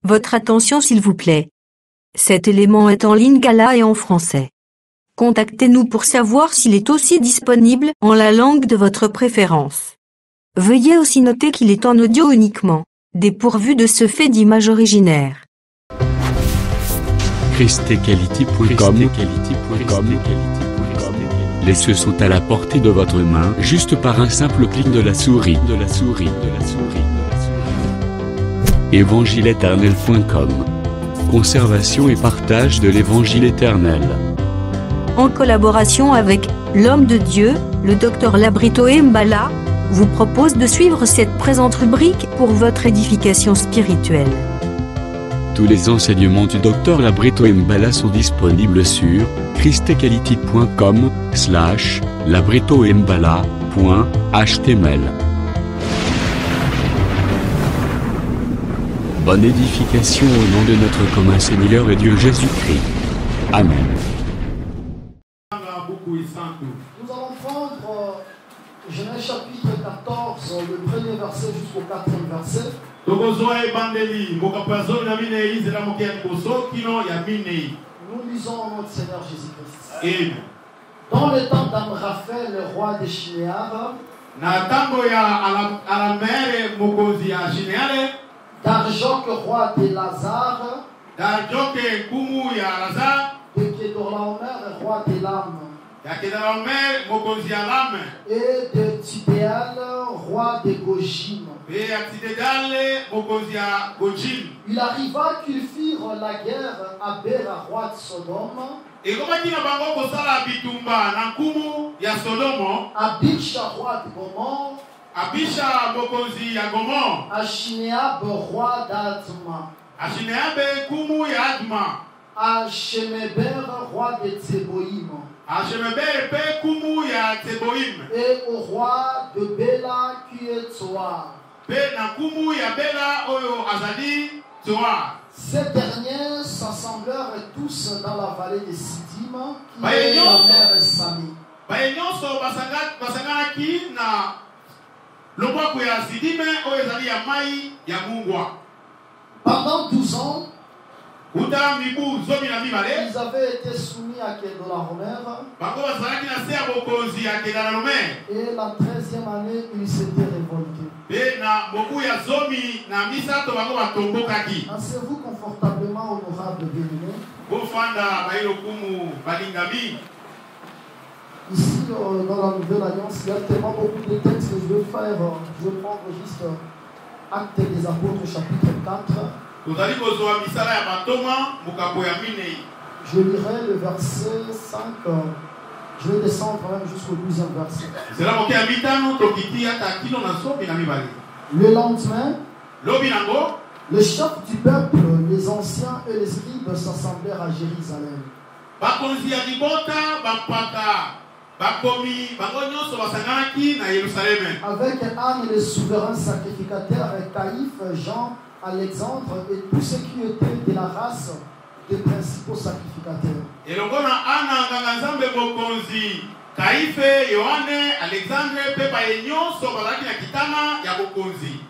Votre attention s'il vous plaît. Cet élément est en lingala et en français. Contactez-nous pour savoir s'il est aussi disponible en la langue de votre préférence. Veuillez aussi noter qu'il est en audio uniquement, dépourvu de ce fait d'image originaire. ChristeQuality.com. Les cieux sont à la portée de votre main, juste par un simple clic de la souris. Evangileeternel.com. Conservation et partage de l'évangile éternel. En collaboration avec l'homme de Dieu, le Dr Labrito Mbala, vous propose de suivre cette présente rubrique pour votre édification spirituelle. Tous les enseignements du Dr Labrito Mbala sont disponibles sur christequality.com/labritombala.html. Bonne édification au nom de notre commun Seigneur et Dieu Jésus-Christ. Amen. Nous allons prendre Genèse chapitre 14, le premier verset jusqu'au 4e verset. Nous lisons notre Seigneur Jésus-Christ. Dans le temps d'Amraphel, le roi de Shinéar, d'Arjoc, roi de Lazare, de Kedorlaomer, roi de Lam, et de Tibéal, roi de Gojim. Il arriva qu'ils firent la guerre à Béra, roi de Sodome, à Bicha, roi de Gomorre, à Shineab, roi d'Adma, à Shemeber, roi de Tseboïm, et au roi de Béla qui est Tsoar. Ces derniers s'assemblèrent tous dans la vallée de Siddim, qui est la mer Sami. Pendant 12 ans, ils avaient été soumis à Kedorlaomer, et la 13e année, ils s'étaient révoltés. Asseyez-vous confortablement, honorable bien-aimé. Ici, dans la Nouvelle Alliance, il y a tellement beaucoup de textes que je vais faire. Je vais prendre juste Actes des Apôtres, chapitre 4. Je lirai le verset 5. Je vais descendre même jusqu'au 12e verset. Le lendemain, le chef du peuple, les anciens et les scribes s'assemblèrent à Jérusalem. Avec Anne, le souverain sacrificateur, Caïphe, Jean, Alexandre et tous ceux qui étaient de la race des principaux sacrificateurs.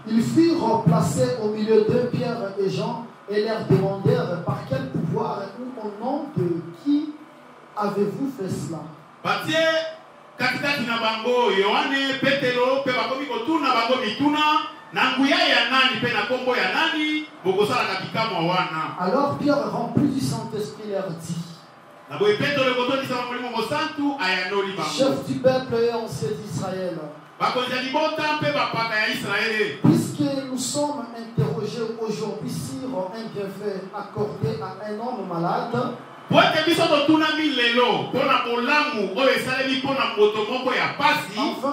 Ils furent placés au milieu de Pierre et Jean et leur demandèrent par quel pouvoir ou au nom de qui avez-vous fait cela? Alors Pierre, rempli du Saint-Esprit, leur dit: chef du peuple et ancien d'Israël, puisque nous sommes interrogés aujourd'hui sur un bienfait accordé à un homme malade, afin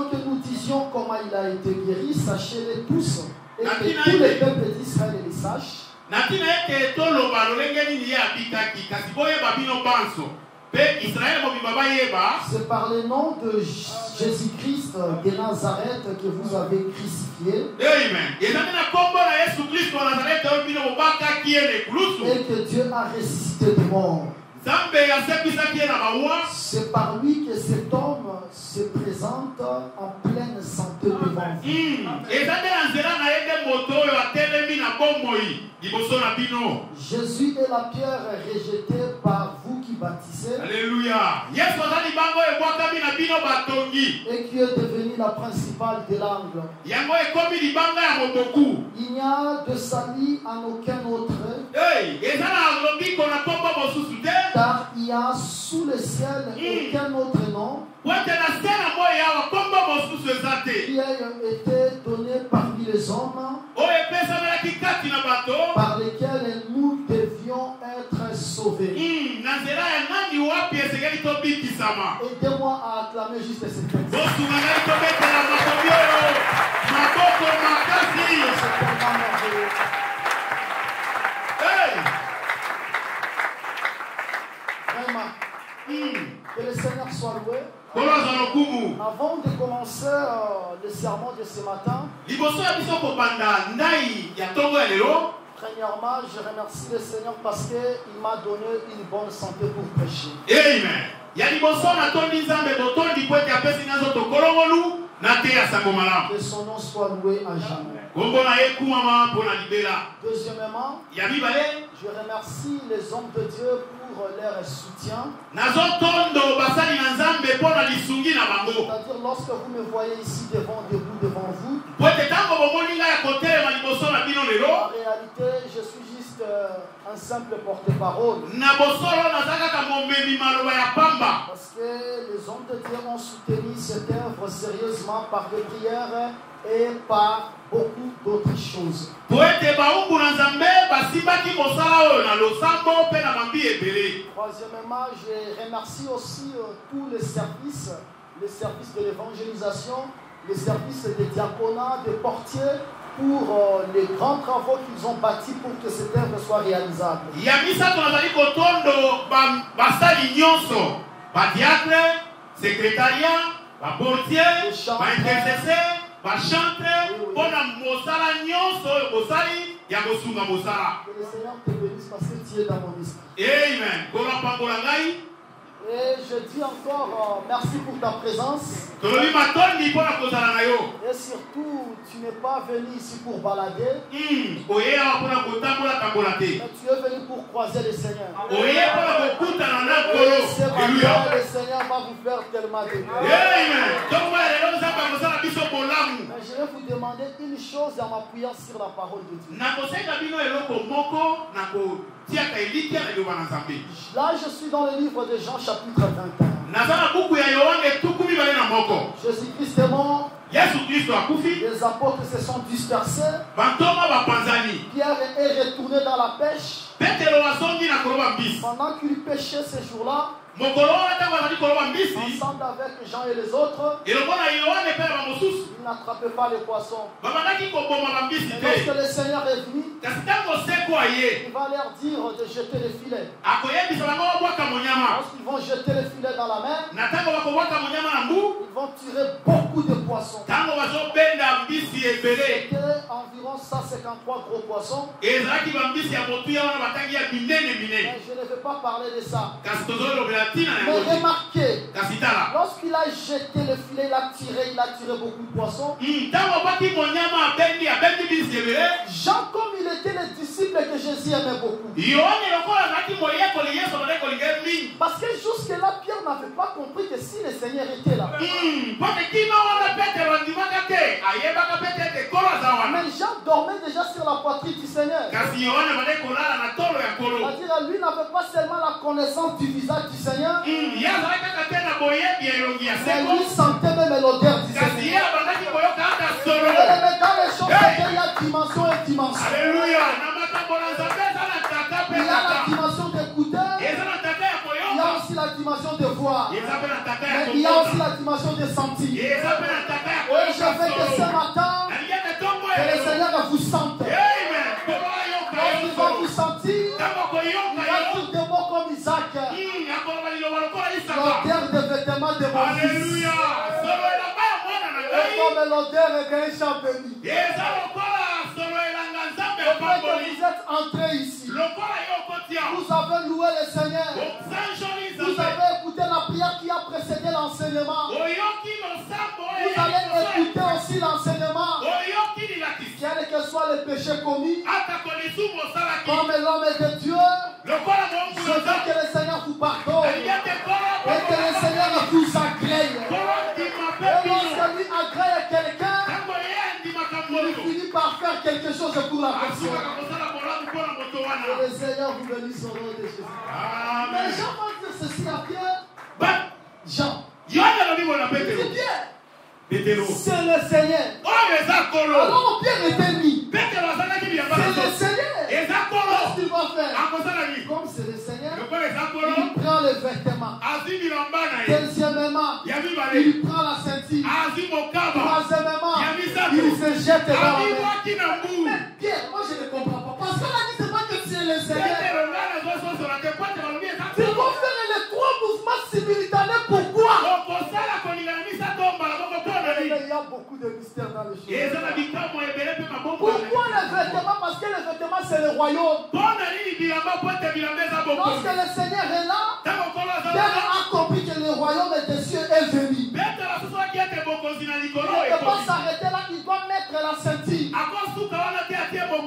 que nous disions comment il a été guéri, sachez-les tous, et que tous les peuples d'Israël les sachent. C'est par le nom de Jésus-Christ de Nazareth que vous avez crucifié, et que Dieu a ressuscité des morts. C'est par lui que cet homme se présente en pleine santé devant vous. Jésus est la pierre rejetée par vous qui bâtissez. Alléluia. Et qui est devenu la principale de l'angle. Il n'y a de salut en aucun autre. Car il y a sous le ciel aucun autre nom qui a été donné parmi les hommes par lesquels nous devions être sauvés. Aidez-moi à acclamer juste ce texte. Vraiment. Que le Seigneur soit loué. Avant de commencer le sermon de ce matin, premièrement, je remercie le Seigneur parce qu'il m'a donné une bonne santé pour prêcher. Amen. Que son nom soit loué à jamais. Deuxièmement, je remercie les hommes de Dieu pour leur soutien. C'est-à-dire lorsque vous me voyez ici devant vous, en réalité, je suis juste un simple porte-parole. Parce que les hommes de Dieu ont soutenu cette œuvre sérieusement par des prières et par beaucoup d'autres choses. Troisièmement, je remercie aussi tous les services de l'évangélisation, les services de diaconat, de portiers, pour les grands travaux qu'ils ont bâtis pour que cette œuvre soit réalisable. Secrétariat, portier, intercesseur, chanteur, que le Seigneur te bénisse parce que tu es dans mon esprit. Amen. Et je dis encore merci pour ta présence. Et surtout, tu n'es pas venu ici pour balader. Mais tu es venu pour croiser le Seigneur. Et ce matin, le Seigneur va vous faire tellement de bien. Mais je vais vous demander une chose en m'appuyant sur la parole de Dieu. Là, je suis dans le livre de Jean, chapitre 21. Jésus-Christ est mort. Les apôtres se sont dispersés. Pierre est retourné dans la pêche. Pendant qu'il pêchait ce jour-là, ensemble avec Jean et les autres, il n'attrapait pas les poissons. Et lorsque le Seigneur est venu, il va leur dire de jeter les filets. Lorsqu'ils vont jeter les filets dans la mer, ils vont tirer beaucoup de poissons. C'était environ 153 gros poissons. Mais je ne vais pas parler de ça. Mais remarquez, lorsqu'il a jeté le filet, il a tiré beaucoup de poissons. Jean, comme il était le disciple que Jésus aimait beaucoup. Parce que jusque-là, Pierre n'avait pas compris que si le Seigneur était là. Mais Jean dormait déjà sur la poitrine du Seigneur. C'est-à-dire, lui n'avait pas seulement la connaissance du visage du Seigneur, mais lui sentait même l'odeur du Seigneur. Et dans les choses, il y a dimension et dimension. Alléluia. Il y a la dimension d'écouter, il y a aussi la dimension de voir, mais il y a aussi la dimension de sentir. Et je veux que ce matin, que le Seigneur vous sente. Il va vous sentir, il va dire des mots comme Isaac, l'odeur des vêtements de mon fils. Et comme l'odeur d'un champ béni. Après que vous êtes entrés ici, vous avez loué le Seigneur. Vous avez écouté la prière qui a précédé l'enseignement. Vous allez écouter aussi l'enseignement. Quel que soit le péché commis, comme l'homme est de Dieu, je veux que le Seigneur vous pardonne et que le Seigneur vous agrée. Et lorsque lui agrée quelqu'un, il finit par faire quelque chose pour la personne. Que le Seigneur vous bénisse au nom de Jésus. Mais Jean va dire ceci à Pierre. Jean. C'est Pierre. C'est le Seigneur. Alors Pierre était mis. C'est le Seigneur. Qu'est-ce qu'il va faire? Comme c'est le Seigneur, il prend le vêtement. Deuxièmement, il prend la ceinture. Troisièmement, il se jette dans la mer. Mais Pierre, moi je ne comprends pas. Parce qu'on a dit c'est pas que c'est le Seigneur. Tu vas faire les trois mouvements simultanés. Pourquoi? Il y a beaucoup de mystères dans les choses. Pourquoi les vêtements? Parce que les vêtements c'est le royaume. Lorsque le Seigneur est là, Pierre a compris que le royaume des cieux est venu. Il ne peut pas s'arrêter là, il doit mettre la ceinture.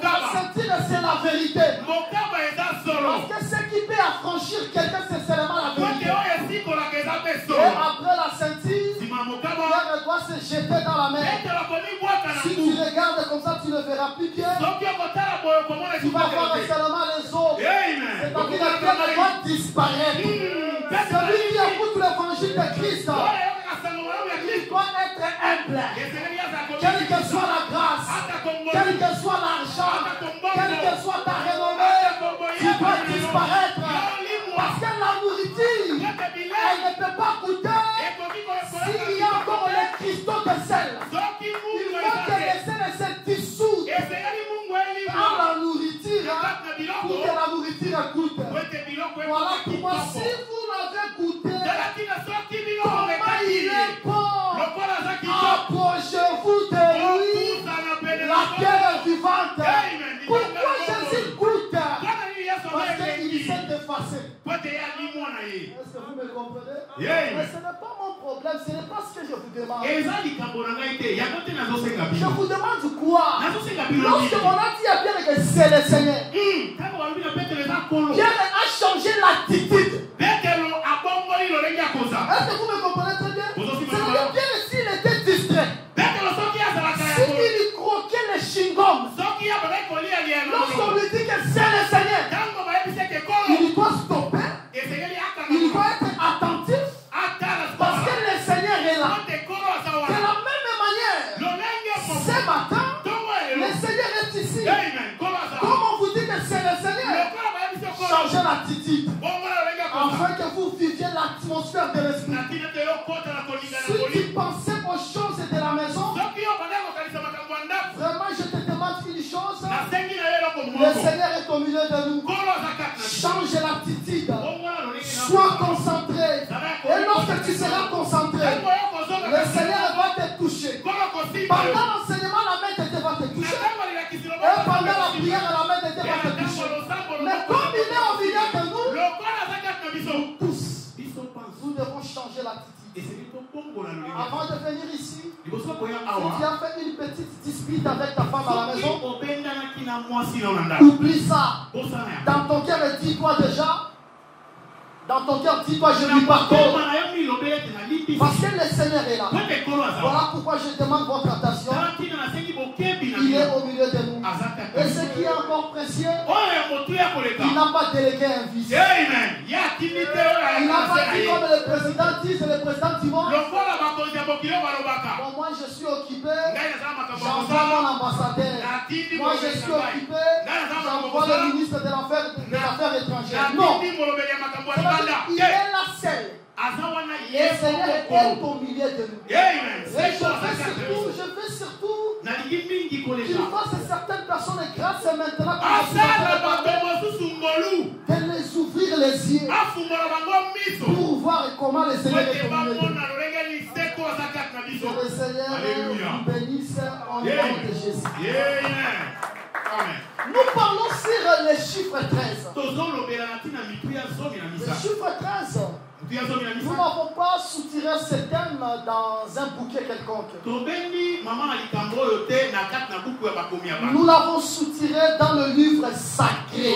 La ceinture c'est la vérité. Parce que ce qui peut affranchir quelqu'un c'est seulement la vérité. Et après la ceinture, Pierre doit se jeter dans la mer. Si tu regardes comme ça, tu ne verras plus Pierre. Tu vas voir seulement les eaux. C'est-à-dire que Pierre doit disparaître. Celui qui écoute l'évangile de Christ, il doit être humble. Quelle que soit la grâce, quel que soit l'argent, quelle que soit ta renommée, tu dois disparaître. Parce que la nourriture, elle ne peut pas coûter s'il y a encore les cristaux de sel. Il faut que le sel se dissout dans la nourriture pour que la nourriture coûte. Voilà pourquoi si vous l'avez goûté, comment il est bon, approchez-vous de lui, la terre vivante. Pourquoi Jésus goûte? Parce qu'il s'est effacé. Est-ce que vous me comprenez? Mais ce n'est pas mon problème, ce n'est pas ce que je vous demande. Je vous demande quoi? Lorsque on a dit à Pierre que c'est le Seigneur, Pierre a changé l'attitude. Est-ce que vous me comprenez très bien? C'est-à-dire Pierre s'il était distrait, s'il croquait les chewing-gums, lorsqu'on lui dit que c'est le Seigneur, il doit stopper, il doit être attentif, parce que le Seigneur est là. De la même manière, ce matin, le Seigneur est ici. Comme on vous dit que c'est le Seigneur, changez l'attitude, afin que vous viviez l'atmosphère de l'esprit. Si tu pensais aux choses de la maison, vraiment je te demande une chose. Le Seigneur est au milieu de nous. Change l'attitude. Sois concentré. Et lorsque tu seras concentré, le Seigneur va te toucher. Pendant l'enseignement, la main de Dieu va te toucher. Et pendant la prière, la main de Dieu va te toucher. Mais comme il est au milieu de nous, tous, nous devons changer l'attitude. Avant de venir ici, si tu as fait une petite dispute avec ta femme à la maison, oublie ça. Dans ton cœur, dis-toi déjà. Dans ton cœur, dis-toi, je lui pardonne. Parce que le Seigneur est là. Voilà pourquoi je demande votre attention. Il est au milieu de nous. Et ce qui est encore précieux, il n'a pas délégué un vice. Il n'a pas dit comme le président dit, c'est le président du monde. Bon, moi je suis occupé, j'envoie mon ambassadeur. Moi je suis occupé, j'envoie le ministre des Affaires étrangères. Non. Il est là seul. Et le Seigneur est au milieu de nous. Et je veux surtout qu'il fasse certaines personnes grâce maintenant de les ouvrir les yeux pour voir comment le Seigneur est au milieu de nous. Que le Seigneur nous bénisse en nom de Jésus. Nous parlons sur les chiffres 13. Le chiffre 13. Nous n'avons pas soutiré ce thème dans un bouquet quelconque. Nous l'avons soutiré dans le livre sacré,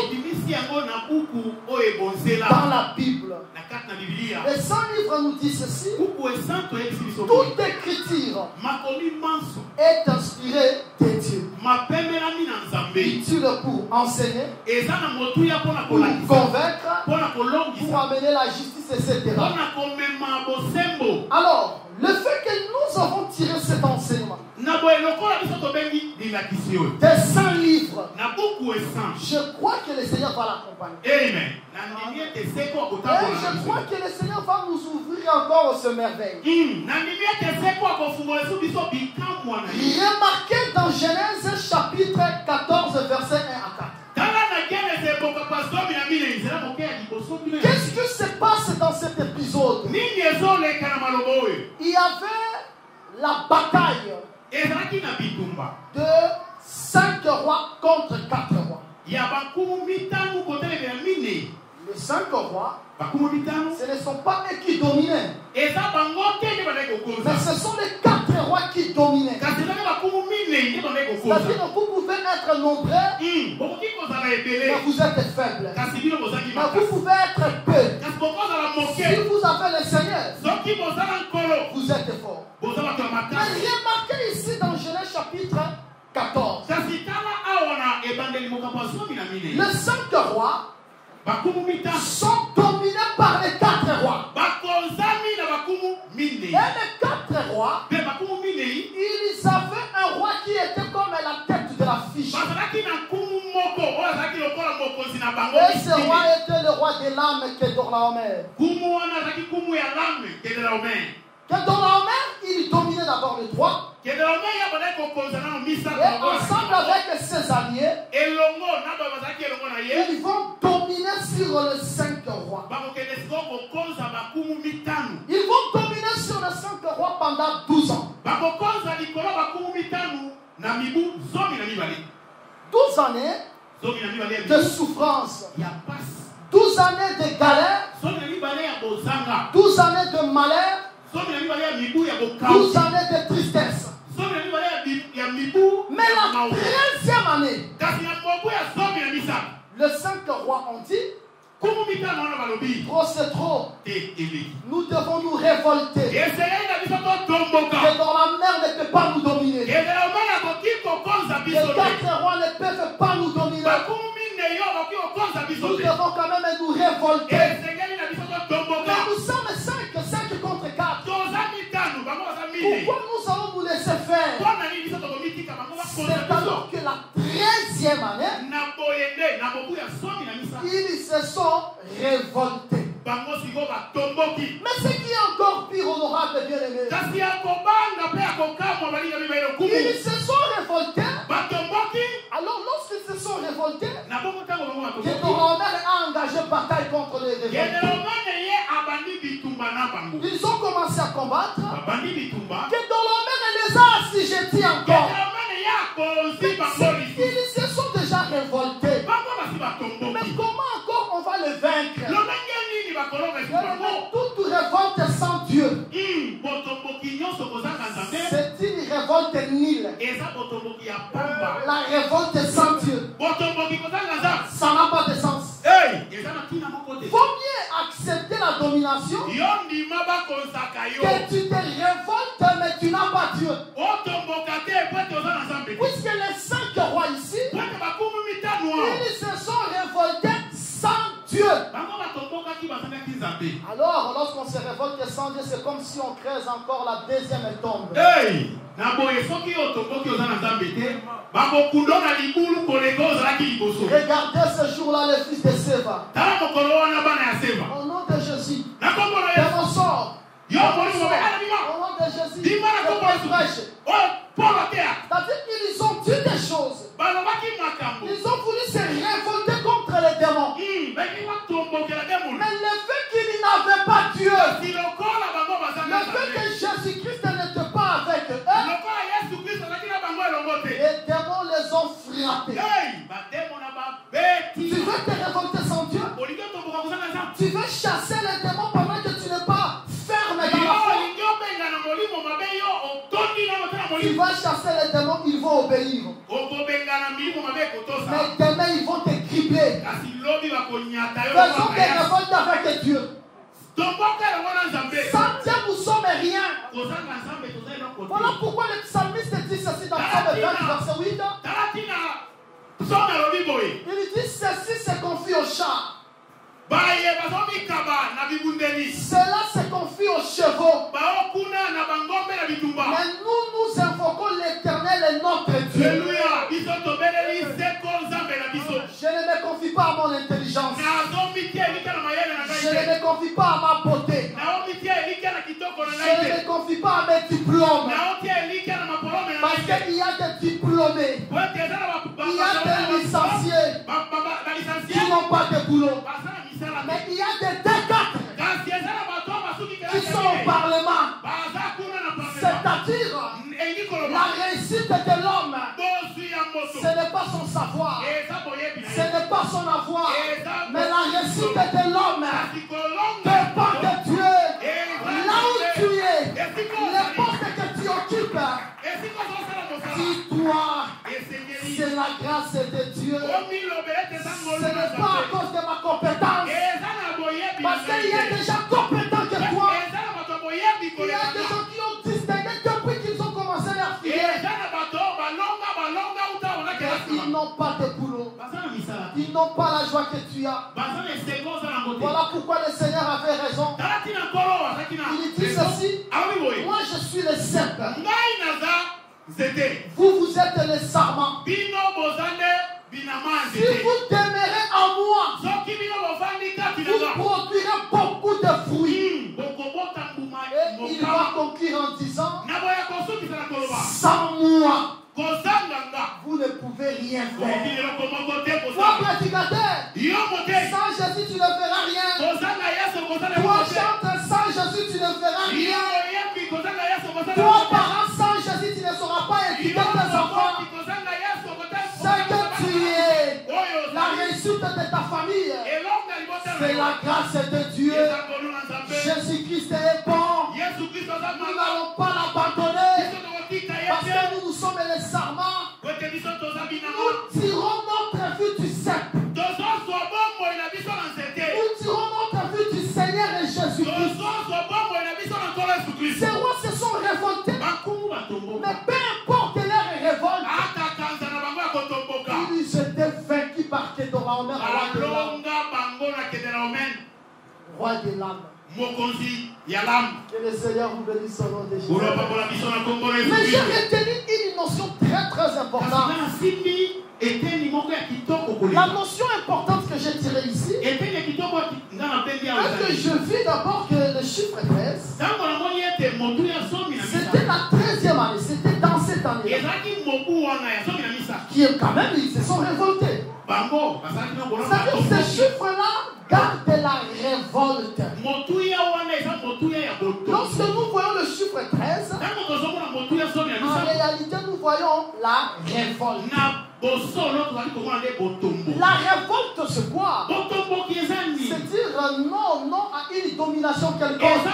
dans la Bible. Le Saint-Livre nous dit ceci: toute écriture est inspirée de Dieu, utile pour enseigner, pour convaincre, pour amener la justice, etc. Alors, le fait que nous avons tiré cet enseignement des 100 livres, je crois que le Seigneur va l'accompagner. Amen. Et je crois que le Seigneur va nous ouvrir encore ce merveille. Remarquez dans Genèse chapitre 14, verset 1 à 4. Qu'est-ce qui se passe dans cet épisode? Il y avait la bataille de 5 rois contre 4 rois. Les 5 rois, ce ne sont pas eux qui dominaient, mais ce sont les 4 rois qui dominaient. C'est-à-dire que vous pouvez être nombreux, mais vous êtes faibles. Mais vous pouvez être peu. Si vous avez le Seigneur, vous êtes fort. Mais remarquez ici dans Genèse chapitre 14, les 5 rois sont dominés par les 4 rois. Et les 4 rois, ils avaient un roi qui était comme la tête de la fiche. Et ce roi était le roi des lames, Kedorlaomer. Kedorlaomer, il dominait d'abord le droit. Et ensemble avec ses alliés, ils vont dominer sur les 5 rois. Ils vont dominer sur les 5 rois pendant 12 ans. 12 années de souffrance, 12 années de galère, 12 années de malheur, 12 années de tristesse. Mais la 13e année, les 5 rois ont dit: trop c'est trop, nous devons nous révolter. Que dans la mer ne peut pas nous dominer. Les 4 rois ne peuvent pas nous dominer. Nous devons quand même nous révolter. Mais nous sommes 5 contre 4. Pourquoi nous allons nous laisser faire? C'est alors que la 13e année, ils se sont révoltés. Mais ce qui est encore pire, honorable bien-aimé, ils se sont révoltés. Alors lorsqu'ils se sont révoltés, Kedorlaomer a engagé bataille contre les révoltés. Ils ont commencé à combattre. Kedorlaomer les a assujettis encore. Ils se sont déjà révoltés. Mais comment encore on va le vaincre? Toute révolte sans Dieu, c'est une révolte nulle. La révolte sans Dieu, ça n'a pas de sens. Vaut mieux accepter la domination que tu te révoltes mais tu n'as pas Dieu. Puisque les 5 rois ici, ils se sont révoltés sans Dieu. Alors, lorsqu'on se révolte sans Dieu, c'est comme si on crée encore la deuxième tombe. Regardez ce jour-là le fils de Séva. Au nom de Jésus, de mon sort, au nom de Jésus, de mon fraîche. C'est-à-dire qu'ils ont dit des choses. Ils ont voulu se révolter contre les démons. Mais le fait qu'ils n'avaient pas Dieu, le fait que Jésus-Christ n'était pas avec eux, les démons les ont frappés. Tu veux te révolter sans Dieu? Tu veux chasser les démons pendant que tu n'es pas ferme dans la foi. Tu vas chasser les démons, ils vont obéir. Mais demain, ils vont te cribler. Faisons des révoltes avec Dieu. Sans Dieu, nous sommes rien. Voilà pourquoi le psalmiste dit ceci dans Psaume 20, verset 8. Il dit ceci se confie au chat. Cela se confie aux chevaux. Mais nous invoquons l'Éternel et notre Dieu. Je ne me confie pas à mon intelligence. Je ne me confie pas à ma beauté. Je ne me confie pas à mes diplômes. Parce qu'il y a des diplômés. Il y a des licenciés qui n'ont pas de boulot. Mais il y a des décades qui sont au Parlement. C'est-à-dire la réussite de l'homme, ce n'est pas son savoir, ce n'est pas son avoir, mais la réussite de l'homme dépend de Dieu. Là où tu es, les postes que tu occupes, dis-toi, c'est la grâce de Dieu. Ce n'est pas à cause de ma compétence, parce qu'il y a des gens compétents que toi. Il y a des gens qui ont distingué depuis qu'ils ont commencé leur filière. Ils n'ont pas de boulot. Ils n'ont pas la joie que tu as. Voilà pourquoi le Seigneur avait raison. Il dit ceci. Moi je suis le cep. Vous êtes le sarment. Si vous demeurez en moi, vous produirez beaucoup de fruits. Et il va conclure en disant, sans moi, vous ne pouvez rien faire. Toi, prédicateur, sans Jésus, tu ne feras rien. Toi, chanteur, sans Jésus, tu ne feras rien. Toi, parent, sans Jésus, tu ne sauras pas éduquer tes enfants. Ce que tu es, la réussite de ta famille, c'est la grâce de Dieu. Jésus-Christ est bon. Nous n'allons pas l'abandonner. Parce que nous sommes les sarments. Nous tirons notre vue du cep. Nous tirons notre vue du Seigneur et Jésus-Christ. Ces rois se sont révoltés. Mais peu importe leur révolte, ils étaient vaincus par Kedorlaomer, roi des lames. Que le Seigneur vous bénisse au nom de Jésus. Mais j'ai retenu une notion très très importante. La notion importante que j'ai tirée ici, est que je vis d'abord que le chiffre 13, c'était la 13e année, c'était dans cette année. Qui est quand même, ils se sont révoltés. C'est-à-dire que ces chiffres-là gardent la révolte. Lorsque nous voyons le chiffre 13, en réalité nous voyons la révolte. La révolte, c'est quoi? C'est dire non à une domination quelconque.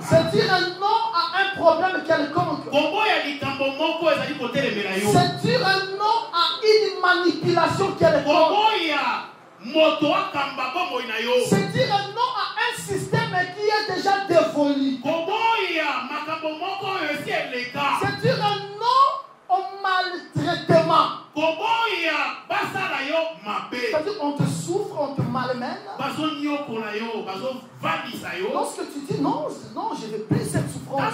C'est dire non à un problème quelconque. C'est dire non à une manipulation quelconque. C'est dire non à un système qui est déjà dévolu. C'est dire non au maltraitement. C'est-à-dire on te souffre, on te malmène. Lorsque tu dis non, je ne veux plus cette souffrance. En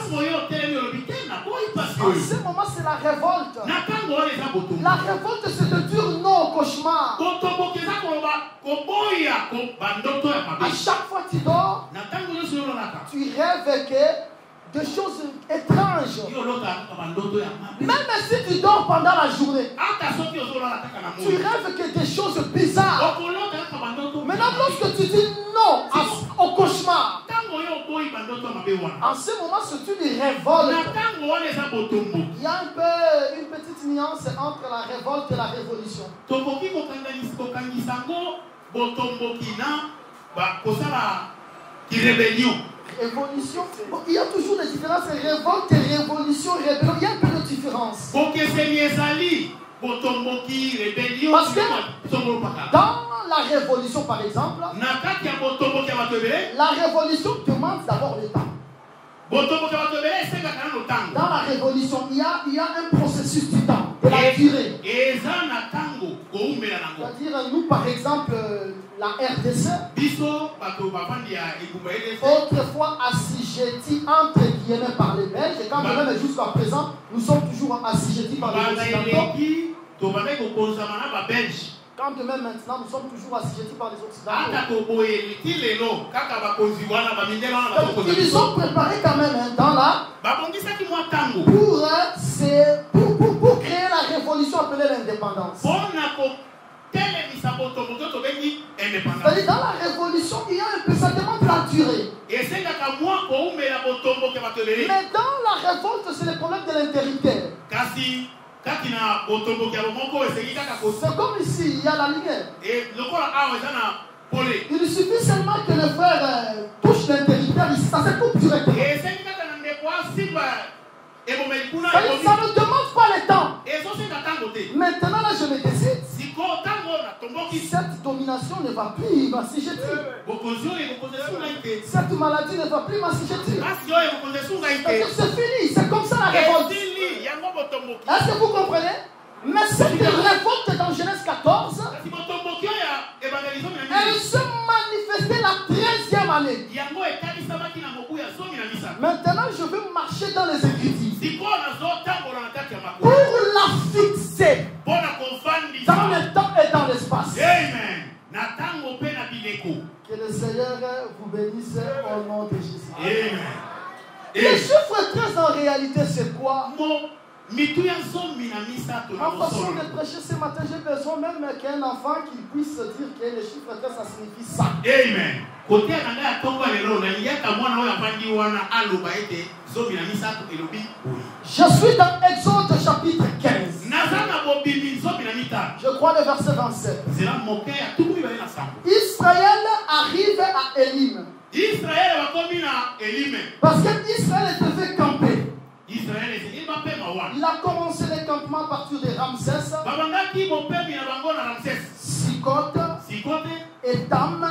ce moment, c'est la révolte. La révolte, c'est de dire non au cauchemar. À chaque fois que tu dors, tu rêves que de choses étranges. Même si tu dors pendant la journée, tu rêves que des choses bizarres. Maintenant, lorsque tu dis non au cauchemar, en ce moment, c'est une révolte. Il y a une petite nuance entre la révolte et la révolution. rébellion. Révolution. Bon, il y a toujours des différences. Révolte, révolution, rébellion. Il y a un peu de différence. Parce que dans la révolution, par exemple, la révolution demande d'abord le temps. Dans la révolution, il y a un processus du temps, de la durée. C'est-à-dire, nous, par exemple, la RDC, autrefois assujettis entre guillemets par les Belges, et quand même jusqu'à présent, nous sommes toujours assujettis par les Occidentaux. Quand de même maintenant, nous sommes toujours assujettis par les Occidentaux. Ils ont préparé quand même un temps là pour créer la révolution appelée l'indépendance. C'est-à-dire, dans la révolution, il y a un peu, ça demande la durée. Mais dans la révolte, c'est le problème de l'intérieur. C'est comme ici, il y a la lumière. Il suffit seulement que le frère touche l'intérieur ici, ça se coupe directement. Ça ne demande pas le temps. Maintenant, là, je me décide. Cette domination ne va plus m'assujettir. Cette maladie ne va plus m'assujettir. C'est fini, c'est comme ça la révolte. Est-ce que vous comprenez? Mais cette révolte dans Genèse 14, elle se manifestait la 13e année. Maintenant, je veux marcher dans les Écritures pour la fixer dans le temps et dans l'espace. Que le Seigneur vous bénisse au nom de Jésus. Le chiffre 13 en réalité c'est quoi? En façon de prêcher ce matin, j'ai besoin même qu'un enfant qui puisse dire que le chiffre 13 ça signifie ça. Amen. Je suis dans Exode chapitre 15. Je crois le verset 27. Israël arrive à Élim. Parce qu'Israël devait camper. Il a commencé le campement à partir de Ramsès, Sikote, Etam,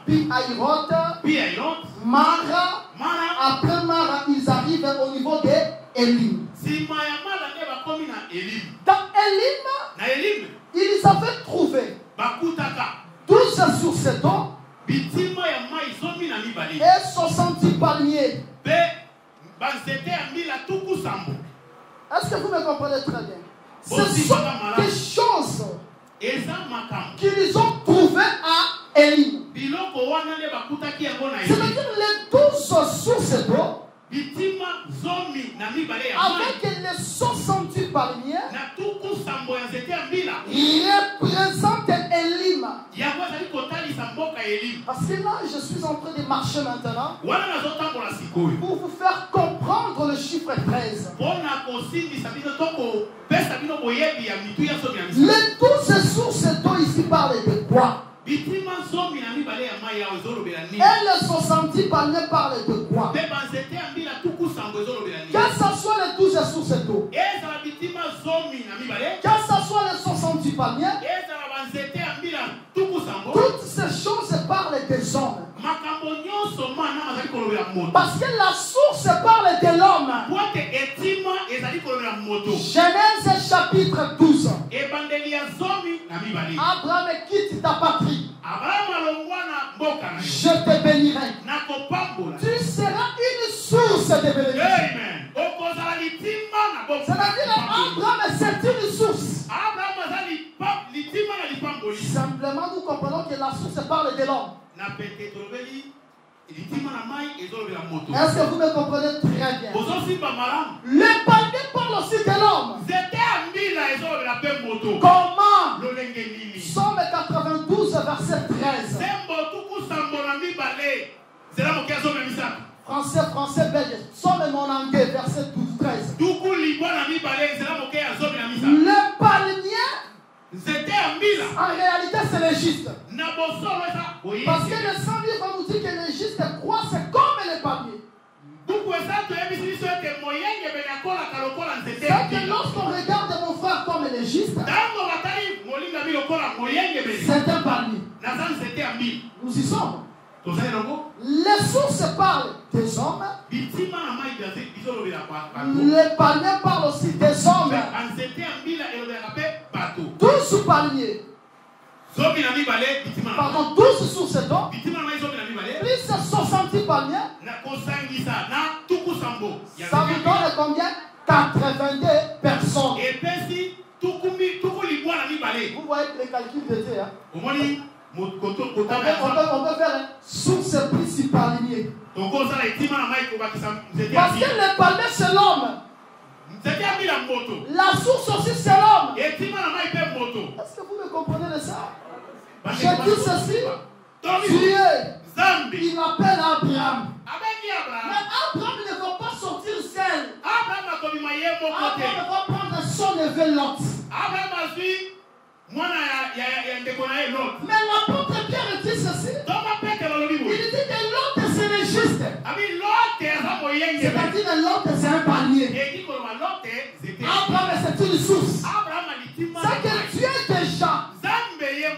puis Aïrot, Mara. Après Mara, ils arrivent au niveau de Élim. Dans Élim, ils avaient trouvé 12 sources d'eau et 70 palmiers. Est-ce que vous me comprenez très bien? Ce sont des choses qu'ils ont trouvées à Élim. C'est-à-dire les 12 sources d'eau avec les 68 palmiers représentent Élim. Parce que là, je suis en train de marcher maintenant pour vous faire comprendre le chiffre 13. Les 12 sources d'eau ici parlent de quoi? Et les 70 palmiers parlent de quoi? Que ce soit les 12 sources d'eau, que ce soit les 70 palmiers, toutes ces choses parlent des hommes. Parce que la source parle de l'homme. Genèse chapitre 12. Abraham quitte ta patrie. Je te bénirai. Tu seras une source de bénédiction. C'est-à-dire Abraham c'est une source. Simplement nous comprenons que la source parle de l'homme. Est-ce que vous me comprenez très bien? Le palmier parle aussi de l'homme. Comment? Somme 92 verset 13. Français, belge. Somme mon anglais verset 12, 13. Le palmier en réalité c'est le juste. Parce que le 100 000 va nous dire que le juste croit, c'est comme les palmiers. C'est que lorsqu'on regarde mon frère comme les justes, c'est un palmier. Nous y sommes. Les sources parlent des hommes. Les palmiers parlent aussi des hommes. Tous palmiers. Pardon, 12 sources d'eau. Plus 60 palmiers. Ça vous donne combien? 82 personnes. Vous voyez les calculs de Dieu. Hein? On peut faire source principale liée. Parce que le palmier c'est l'homme. La source aussi c'est l'homme. Est-ce que vous me comprenez de ça? Je dis ceci. Dieu, il appelle Abraham. Mais Abraham ne va pas sortir seul. Abraham va prendre son neveu Lot. Mais l'apôtre Pierre dit ceci. Il dit que Lot c'est le juste. C'est-à-dire que Lot c'est un palmier. Abraham c'est une source. C'est que Dieu déjà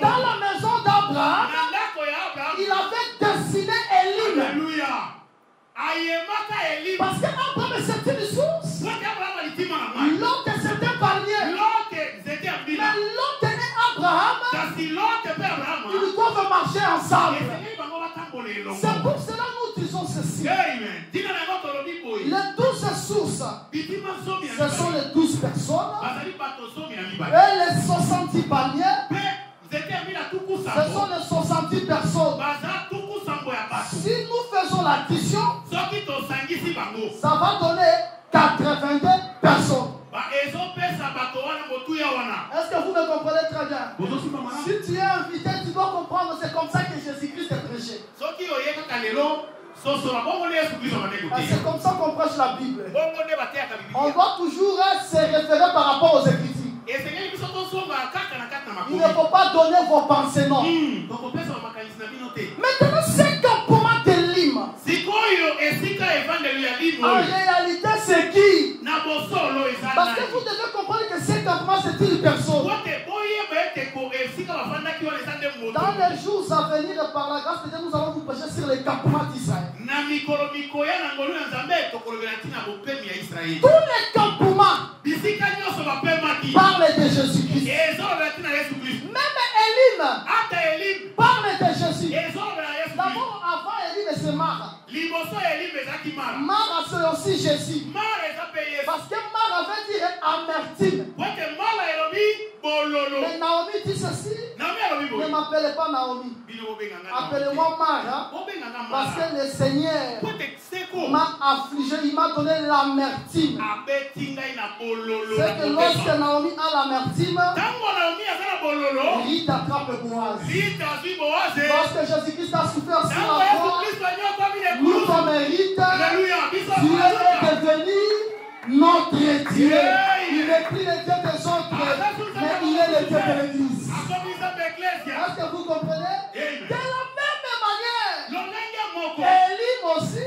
dans la maison d'Abraham, il avait dessiné Élim. Parce qu'Abraham c'est une source. Lot c'est un palmier. Mais Lot et Abraham, ils doivent marcher ensemble. C'est pour cela que nous disons ceci. Les 12 sources, ce sont les 12 personnes. Et les 60 palmiers, ce sont les 60 personnes. Si nous faisons l'addition, ça va donner 82 personnes. Est-ce que vous me comprenez très bien? Si tu es invité, tu dois comprendre, c'est comme ça que Jésus-Christ est prêché. C'est comme ça qu'on prêche la Bible. On doit toujours se référer par rapport aux Écritures. Il ne faut pas donner vos pensées, non. Maintenant, c'est campement de Lim. En réalité, c'est qui? Parce que vous devez comprendre que ce campement, c'est une personne. Dans les jours à venir, par la grâce de Dieu, nous allons vous prêcher sur les campements d'Israël. Tous les campements parlent de Jésus-Christ. Même Élim parle de Jésus. D'abord, avant Élim, c'est Mara. Mara, c'est aussi Jésus. Parce que Mara veut dire amertume. Mais Naomi dit ceci. Ne m'appelez pas Naomi. Appelez-moi Mara. Parce que le Seigneur m'a affligé. Il m'a donné l'amertume. C'est que lorsque Naomi a l'amertume, Ruth attrape Boaz. Lorsque Jésus-Christ a souffert sur la croix, nous comme Ruth, Dieu est devenu notre Dieu. Il n'est plus le Dieu des autres, mais il est le Dieu de l'Église. Est-ce que vous comprenez? De la même manière, Élim aussi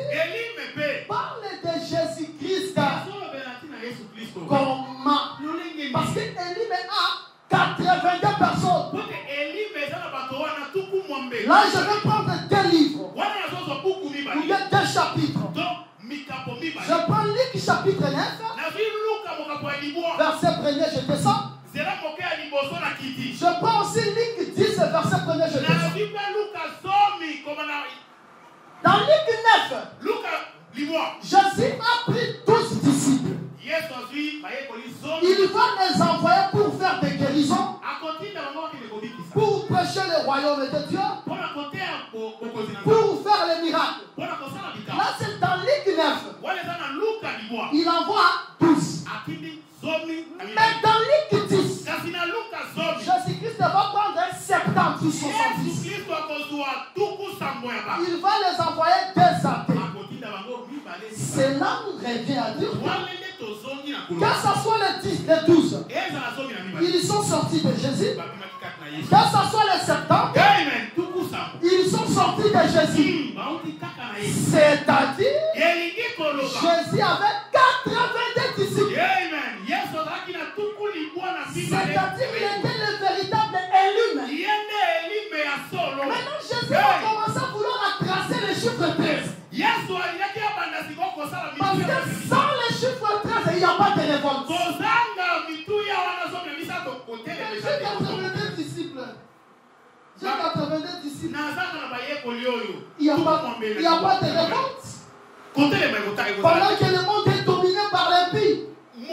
parle de Jésus-Christ. Comment? Parce que Élim a 82 personnes. Là, je vais prendre 2 livres. Il y a 2 chapitres. Je prends Luc chapitre 9. Verset 1er, je descends. Je prends aussi Luc 10, verset 1er, je descends. Dans Luc 9, Jésus a pris 12 disciples. Il va les envoyer pour faire des guérisons, pour prêcher le royaume de Dieu, pour faire les miracles. Là, c'est dans Luc 9. Il envoie 12. Mais dans Luc 10, Jésus-Christ va prendre 70 ou 70. Il va les envoyer des athées. Cela nous revient à dire que ce soit les 10, les 12, ils sont sortis de Jésus. Que ce soit les 70, ils sont sortis de Jésus. C'est-à-dire, Jésus avait 82 disciples. C'est-à-dire, il était le véritable élu. Maintenant, Jésus a commencé à vouloir tracer le chiffre 13. Parce que sans le chiffre 13, il n'y a pas de révolte. J'ai 82 disciples. J'ai 82 disciples. Il n'y a pas de révolte. Pendant que le monde est dominé par l'impie, le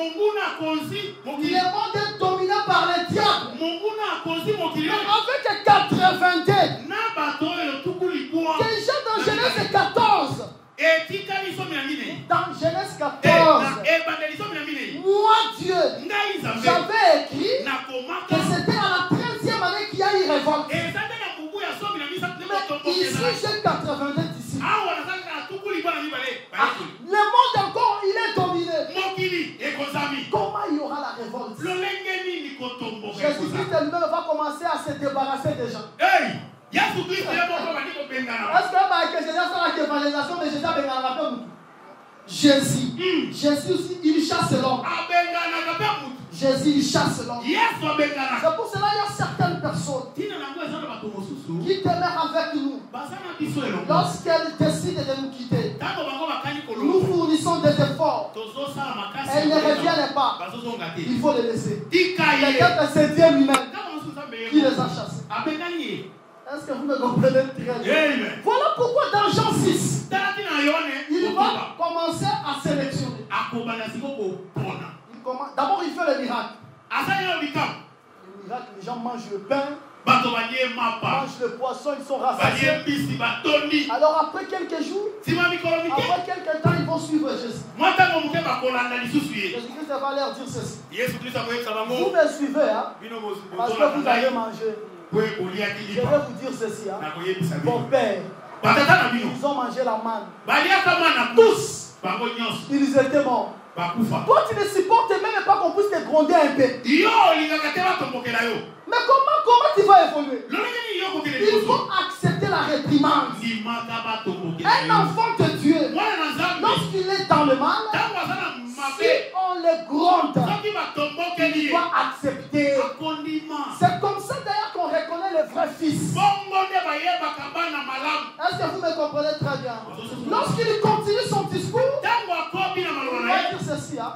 monde est dominé par les diables. Avec 82, déjà dans Genèse 14. Dans Genèse 14, moi Dieu, j'avais écrit que c'était à la 13e année qu'il y a eu révolte. Mais ici, j'ai 82 disciples. Le monde encore, il est dominé. Comment il y aura la révolte? Jésus-Christ elle-même va commencer à se débarrasser des gens. Est-ce que l'évangélisation de Jésus, Jésus aussi, il chasse l'homme. Jésus, il chasse l'homme. C'est pour cela qu'il y a certaines personnes qui demeurent avec nous. Lorsqu'elles décident de nous quitter, nous fournissons des efforts. Elles ne reviennent pas. Il faut les laisser. Quelqu'un c'est Dieu lui-même qui les a chassés. Est-ce que vous me comprenez très bien? Voilà pourquoi dans Jean 6, il va commencer à sélectionner. D'abord, il fait le miracle. Le miracle, les gens mangent le pain, mangent le poisson, ils sont rassasiés. Alors après quelques jours, après quelques temps, ils vont suivre Jésus. Jésus-Christ va leur dire ceci. Vous me suivez, hein, parce que vous allez manger. Je vais vous dire ceci. Hein. Mon père, ils ont mangé la manne. Tous, ils étaient morts. Toi, tu ne supportes même pas qu'on puisse te gronder un peu. Mais comment tu vas évoluer? Il faut accepter la réprimande. Un enfant de Dieu, lorsqu'il est dans le mal, si on le gronde, il doit accepter. C'est comme ça d'ailleurs qu'on reconnaît le vrai fils. Est-ce que vous me comprenez très bien? Lorsqu'il continue son discours, il va dire ceci. Hein?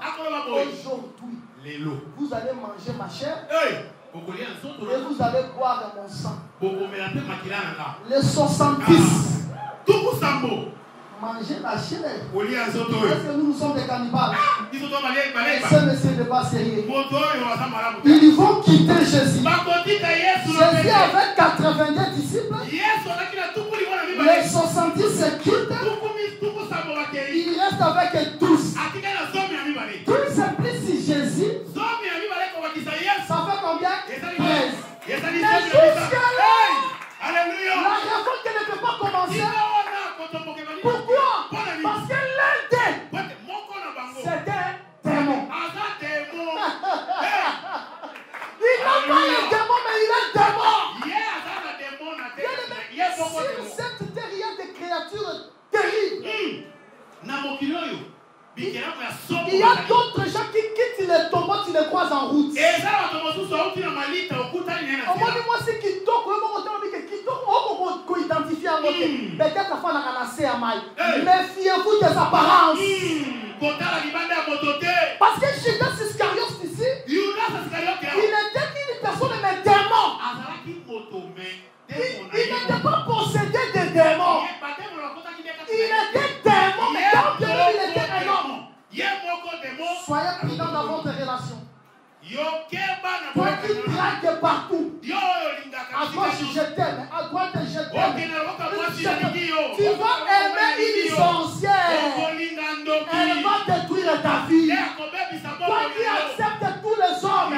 Aujourd'hui, vous allez manger ma chair et vous allez boire mon sang. Les 70 manger la chair. Est-ce que nous sommes des cannibales? Ce monsieur n'est pas sérieux. Ils vont quitter Jésus. Jésus avec 80 disciples. Les 70 se quittent. Il reste avec 12. 12 implique Jésus. Ça fait combien? 13. Mais jusqu'à là, la révolte ne peut pas commencer. Pourquoi? Parce que l'un d'eux, c'était un démon. Il n'a pas le démon, mais il est démon. Sur cette terre, il y a des créatures terribles. Il y a d'autres gens qui quittent les tombeaux, tu les croises en route. Moi, c'est qui identifie un autre. Peut-être la femme a lancé à maille. Méfiez-vous des apparences. Parce que Judas Iscariote ici, il était une personne mais démon. Il n'était pas possédé de démons. Il était démon, mais dans Dieu, il était un homme. Soyez prudents dans votre relation. Toi qui dragues partout. À gauche, je t'aime. À droite, je t'aime. Tu vas aimer une sorcière. Elle va détruire ta vie. Toi qui acceptes tous les hommes,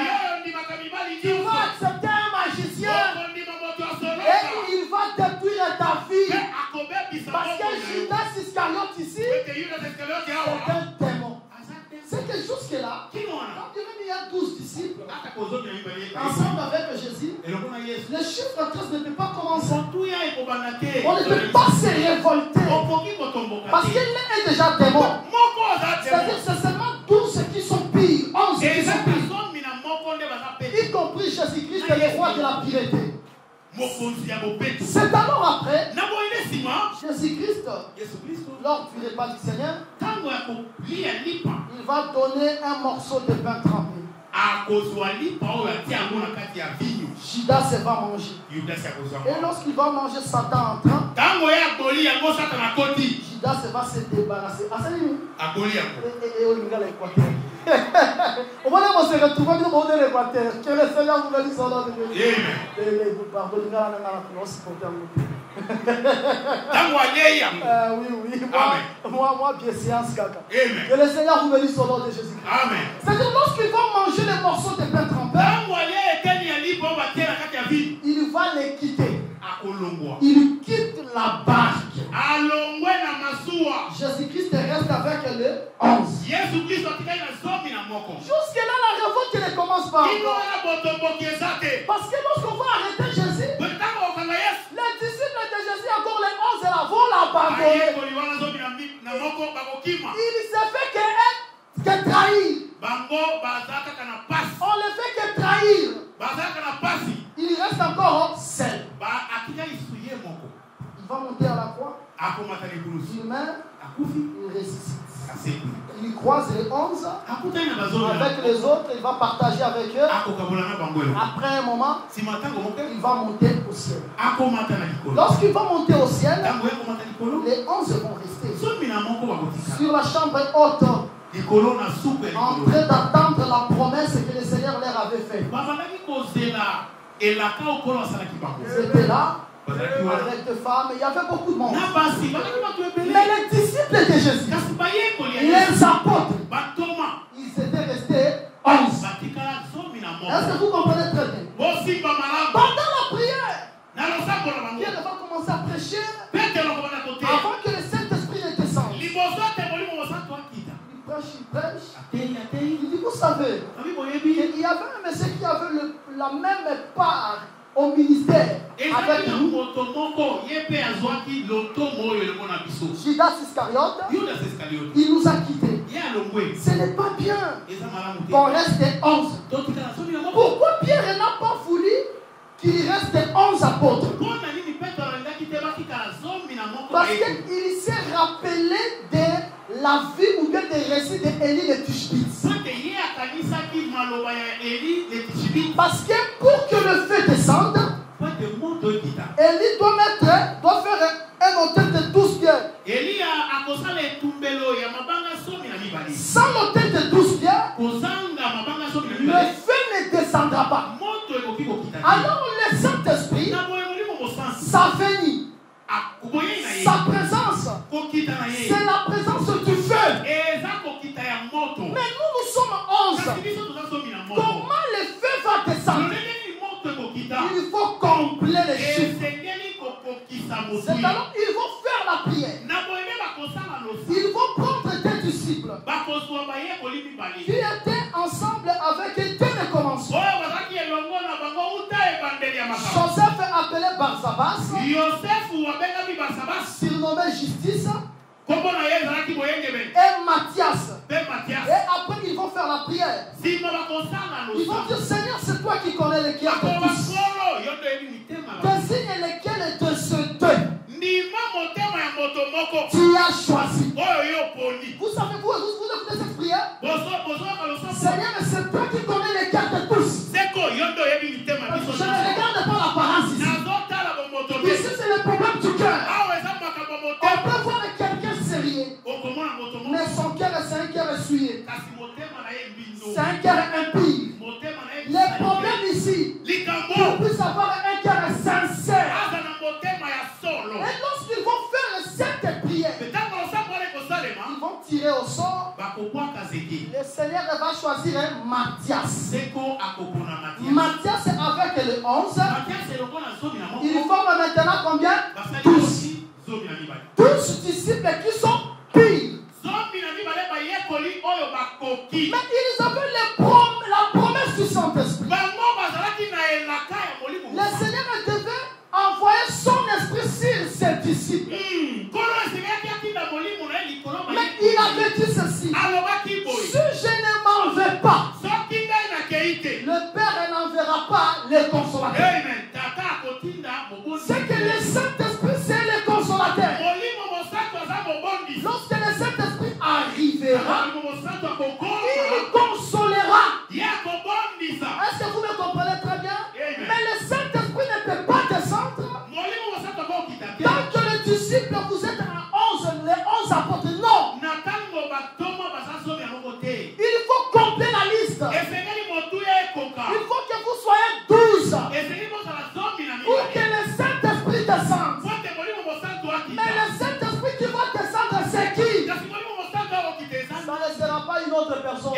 tu vas accepter un magicien. Et il va détruire ta vie. Parce que Judas Iscariote ici, c'est un démon. C'est que jusque-là, quand il y a 12 disciples, ensemble avec Jésus, le chiffre 13 ne peut pas commencer. On ne peut pas se révolter parce qu'il est déjà démon. C'est-à-dire c'est seulement 12 qui sont pires, 11 qui sont pires, y compris Jésus-Christ, le roi de la pureté. C'est alors après, Jésus-Christ, lors du repas du Seigneur, il va donner un morceau de pain trempé. Judas se va manger. Et lorsqu'il va manger, Satan entrant, Judas se va se débarrasser. Et on va l'Équateur. On va se retrouver au de l'Équateur. Que le Seigneur vous bénisse au nom de Dieu. Oui. Moi, bien séance, caca. Que le Seigneur vous bénisse au nom de Jésus. Amen. C'est-à-dire, lorsqu'il va manger les morceaux de pain trempé, il va les quitter. Il quitte la barque. Jésus-Christ reste avec le 11. Jusque-là, la révolte ne commence pas. Parce que lorsqu'on va arrêter Jésus, les disciples de Jésus, encore les 11 là, vont l'abandonner. Il se fait que trahir. On le fait que trahir. Il reste encore seul. Il va monter à la croix. Il meurt. Il ressuscite. Il croise les 11 avec les autres. Il va partager avec eux. Après un moment, il va monter au ciel. Lorsqu'il va monter au ciel, les 11 vont rester sur la chambre haute, en train d'attendre la promesse que le Seigneur leur avait faite. Ils étaient là avec deux femmes, il y avait beaucoup de monde. Mais les disciples de Jésus, les apôtres, ils étaient restés 11. Est-ce que vous comprenez très bien? Pendant la prière, Pierre va commencer à prêcher avant que le Saint-Esprit ne descende. Il prêche. Il dit, vous savez, il y avait un monsieur qui avait la même part au ministère avec nous. Judas Iscariote, il nous a quittés. Ce n'est pas bien qu'on reste 11. Pourquoi Pierre n'a pas voulu qu'il reste 11 apôtres? Parce qu'il s'est rappelé de la vie ou bien des récits d'Élie le Tishbitz. Parce que pour que le feu descende, Élie doit faire un hôtel de 12 pierres. Sans l'hôtel de 12 pierres, le feu ne descendra pas. Alors le Saint-Esprit, sa venue, sa présence, c'est la présence du feu. Mais nous sommes 11. Comment le feu va descendre? Il faut combler les chiffres. C'est alors ils vont faire la prière. Ils vont prendre des disciples qui étaient ensemble avec eux dès le commencement. Joseph appelé Barsabas, surnommé Justice, et Matthias. Et après ils vont faire la prière. Ils vont dire, Seigneur, c'est toi qui connais les cœurs de tous. Désigne lesquels de ce deux tu as choisi. Vous savez, vous écoutez cette prière? Seigneur, mais c'est toi qui connais les cœurs de tous. Je ne regarde pas l'apparence ici. Ici, c'est le problème du cœur. On peut voir quelqu'un sérieux, mais son cœur, c'est un cœur essuyé. C'est un cœur impie. Les problèmes ici, qu'on puisse avoir un cœur sincère. Et lorsqu'ils vont faire cette prière, ils vont tirer au sort. Le Seigneur va choisir un Matthias. Matthias est avec le 11. Il forme maintenant combien? 12. 12 disciples qui sont pires. Mais ils avaient la promesse du Saint-Esprit. C'est que le Saint-Esprit, c'est le consolateur. Lorsque le Saint-Esprit arrivera, il consolera. Est-ce que vous me comprenez très bien? Mais le Saint-Esprit ne peut pas descendre tant que les disciples, vous êtes à 11, les 11 apôtres. Non. Il faut compter la liste. Il faut que vous soyez 12 pour que le Saint-Esprit descende. Mais le Saint-Esprit qui va descendre, c'est qui? Ça ne sera pas une autre personne.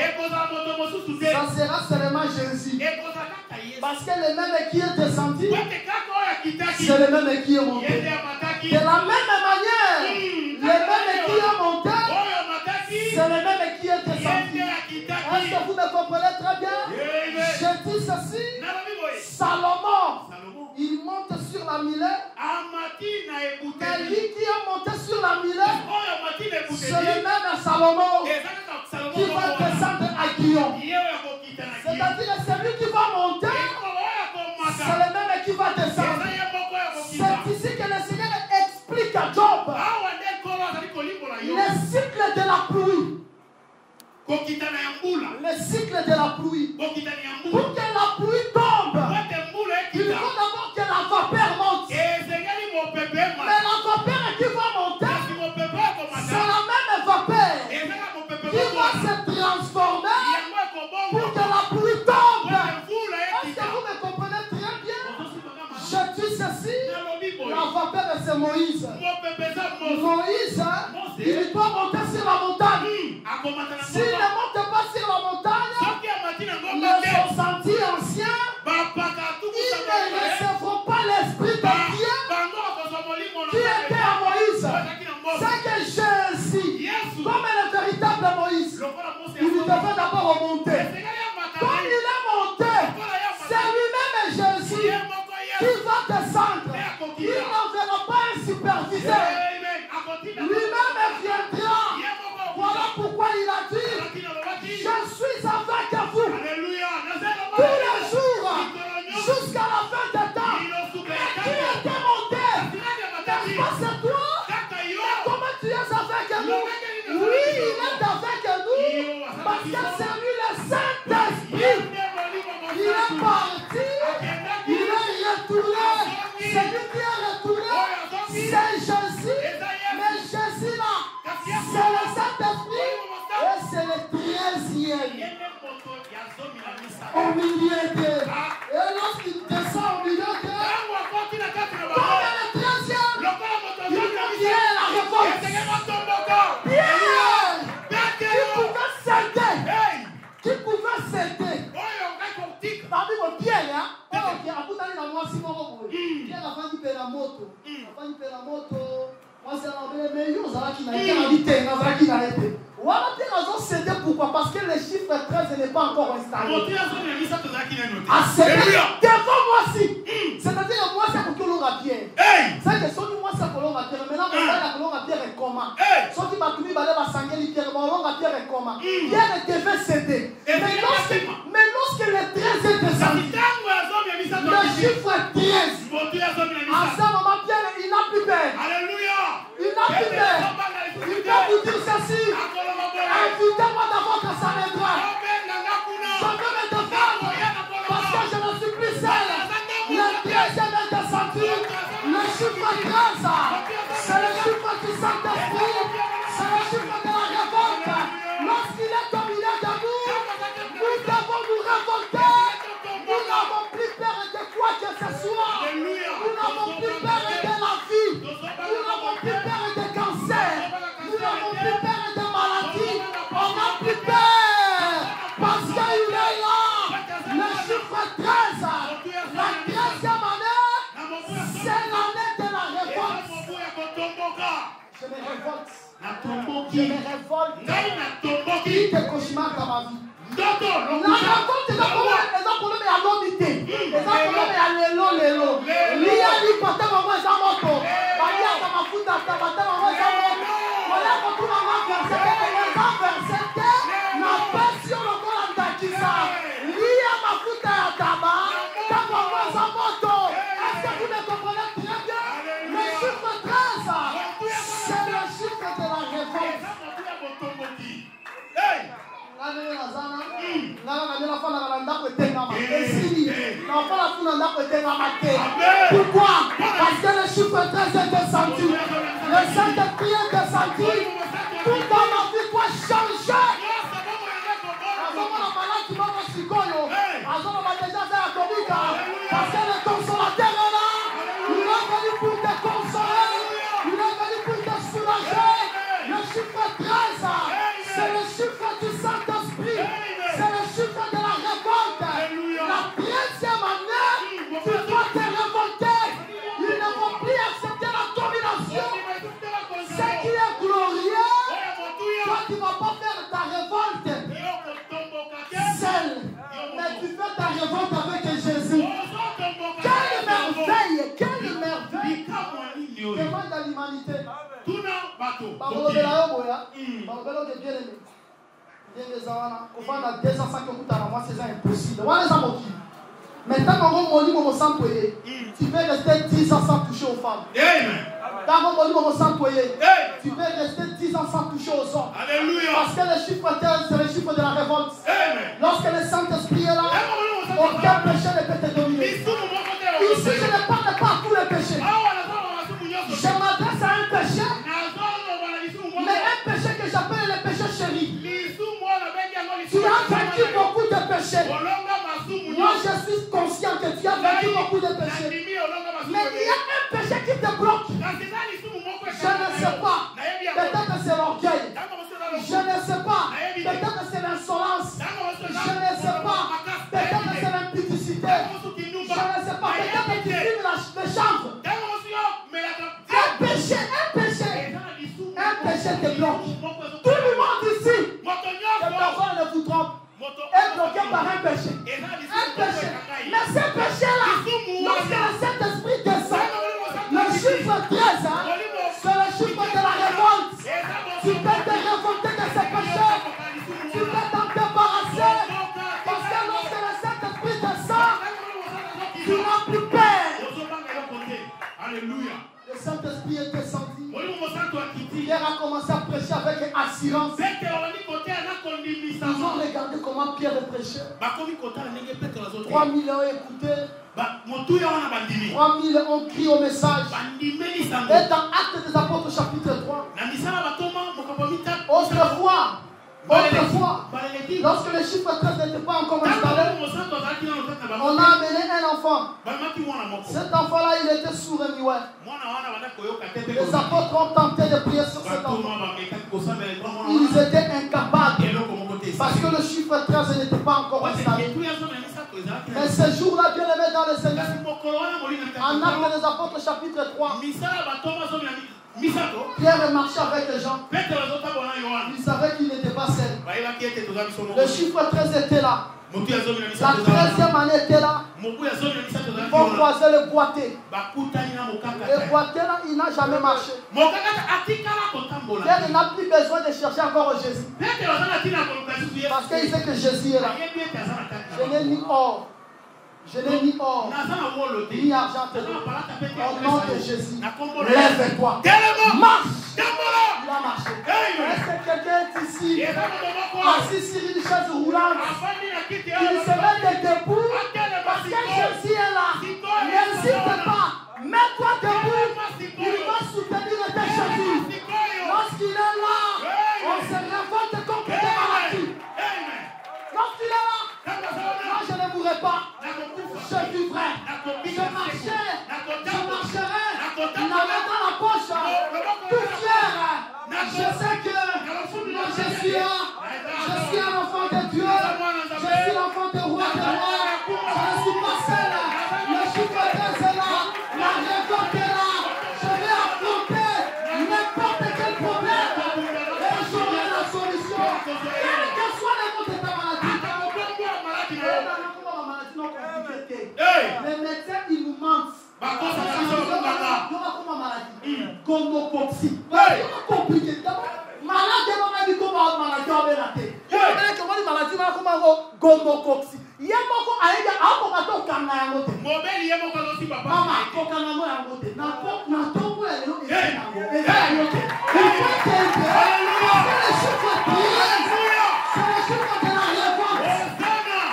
Ça sera seulement Jésus. Parce que le même qui est descendu, c'est le même qui est monté. De la même manière, le même qui est monté, c'est le même qui est descendu. Est-ce que vous me comprenez très bien? Je dis ceci. Salomon, il monte sur la Millet. Mais lui qui est monté sur la Millet, c'est le même Salomon qui va descendre à Guillaume. C'est-à-dire que celui qui va monter, c'est le même qui va descendre. C'est ici que le Seigneur explique à Job le cycle de la pluie. Le cycle de la pluie. Pour que la pluie tombe, il faut d'abord que la vapeur monte. Mais la vapeur qui va monter, c'est la même vapeur qui va se transformer pour que la pluie tombe. Est-ce que vous me comprenez très bien? Je dis ceci, la vapeur c'est Moïse. Moïse, il doit monter sur la montagne. S'il ne monte pas sur la montagne, les sentis anciens, ils ne recevront pas l'esprit de Dieu qui était à Moïse. C'est que Jésus, comme le véritable Moïse, il devait d'abord remonter. Comme il est monté, c'est lui-même Jésus qui va descendre. Il n'enverra pas un superviseur. Lui-même viendra. Voilà pourquoi il a dit, je suis avec vous tous les jours jusqu'à la fin des temps. Et qui était monté? N'est-ce pas c'est toi? Mais comment tu es avec nous? Oui, il est avec nous parce que c'est lui le Saint-Esprit. Il est parti, il est retourné. C'est lui qui est retourné. C'est Jésus. Mais Jésus là, c'est le Saint-Esprit et c'est le 13e. Au milieu d'eux. Et lorsqu'il descend au milieu d'eux, comme le 13e, il devient la révolte. Pierre, qui pouvait céder. Parmi vos Pierre, hein? Pierre a fait la moto. Moi, c'est mais il y a été. Voilà, ils ont cédé pourquoi? Parce que le chiffre 13 n'est pas encore installé. Devant moi, si. C'est-à-dire que moi, c'est pour que l'on a Pierre. C'est que si moi, c'est pour l'on a Pierre. Maintenant, l'on a Pierre est comment? Si tu m'as tout mis, va s'engager Pierre, l'on a Pierre est comment? Pierre devait céder. Mais lorsque le 13 est descendu, le chiffre 13, à ce moment, Pierre, il n'a plus peur. Alléluia. Il n'a plus peur. Il peut vous dire ceci. Invitez-moi dans votre Sanhédrin. Je veux me défendre parce que je ne suis plus seul. Le 13e est descendu. Le chiffre 13, c'est le chiffre du Saint-Esprit. C'est le chiffre de la révolte. Lorsqu'il est au milieu de nous devons nous révolter. Nous n'avons plus peur de quoi que ce soit. Nous n'avons plus peur de la vie. Nous n'avons plus peur de cancer. Nous n'avons plus peur de maladie. On n'a plus peur. Parce qu'il est là. Le chiffre 13. La 13e année. C'est l'année de la révolte. Je me révolte. Je me révolte. Qui te cauchemar dans ma vie? La révolte est un problème à l'homité. Les problèmes à l'élo. L'IA lui porte maman et sa moto. Maria dans ma foute à ta matin, maman et sa moto. Voilà quand tu m'as versé. La passion le corps en takisa. L'IA ma foute à ta maman. Ta maman et sa moto. Est-ce que vous me comprenez? Pourquoi? Parce que le chiffre 13 est descendu. Le Saint-Esprit est descendu. Tout dans ma vie doit changer. Parce que le consolateur est là. Il est venu pour te consoler. Il est venu pour te soulager. Le chiffre 13, c'est le chiffre du Saint-Esprit. C'est le chiffre de la révolte. La 13e année, tu dois te révolter. Ils ne vont plus accepter la domination. Ce qui est glorieux, toi tu ne vas pas faire ta révolte seul, mais tu fais ta révolte avec Jésus. Quelle merveille, quelle merveille. Demande à l'humanité. Maintenant, tu peux rester 10 ans sans toucher aux femmes. Tu peux rester 10 ans sans toucher aux hommes. Parce que le chiffre 13, c'est le chiffre de la révolte. Lorsque le Saint-Esprit est là, aucun péché ne peut te dominer. Ici, je ne parle pas à tous les péchés. Je m'adresse à un péché, mais un péché que j'appelle le péché chéri. Tu as vaincu beaucoup de péchés. Moi, je suis conscient que tu as vaincu beaucoup de péchés. Mais il y a un péché qui te bloque. Je ne sais pas. Peut-être que c'est l'orgueil. Je ne sais pas. Peut-être que c'est l'insolence. Je ne sais pas. Peut-être que c'est l'impudicité. Je ne sais pas. Peut-être que tu fumes le chanvre. Un péché te bloque. Tout le monde ici, que personne ne vous trompe, est bloqué par un péché. Un péché. Mais ce péché-là, lorsque le Saint-Esprit descend, le chiffre 13, c'est le chiffre de la révolte. Tu peux te révolter de ce péché. Tu peux t'en débarrasser. Parce que lorsque le Saint-Esprit descend, tu n'as plus peur. Alléluia. Le Saint-Esprit est descendu. Pierre a commencé à prêcher avec assurance. Ils ont regardé comment Pierre prêchait. 3000 ont écouté. 3000 ont crié au message. Et dans Actes des Apôtres chapitre 3, autrefois, lorsque le chiffre 13 n'était pas encore installé, on a amené un enfant. Cet enfant-là, il était sourd et muet. Les apôtres ont tenté de prier sur cet enfant. Ils étaient incapables. Parce que le chiffre 13 n'était pas encore installé. Mais ce jour-là, bien aimé dans le Seigneur, en Actes des Apôtres chapitre 3, Pierre marchait avec les gens. Il savait qu'il n'était pas seul. Le chiffre 13 était là. La 13e année était là. Ils vont croiser le boité. Le boité là, il n'a jamais marché. Pierre n'a plus besoin de chercher encore Jésus. Parce qu'il sait que Jésus est là. Je n'ai ni or. Je n'ai ni or, ni argent. Au nom de Jésus, lève-toi. Marche. Il a marché. Est-ce que quelqu'un est ici, assis sur une chaise roulante, il se met debout parce que Jésus est là. N'hésite pas. Mets-toi debout. Il va soutenir tes Jésus. Lorsqu'il est là, on se révolte contre les maladies. Lorsqu'il est là, moi je ne mourrai pas. Je vivrai. Je marcherai. La main dans la poche. Tout fier. Je sais que moi je suis là. Je suis un enfant de Dieu. Je suis l'enfant de roi de roi. Je ne suis pas seul. Le chiffre 13 est là. La révolte est là. Je vais affronter n'importe quel problème. Et j'aurai la solution. Quel que soit le mot de ta maladie. Les médecins, ils nous mentent. Il y aura comme maladie. Gonocoxie. C'est compliqué. Malade, il y a maladie comme maladie. Il y a maladie comme gonocoxie. Il y a beaucoup à aider à combattre au Canada. Maman, au Canada,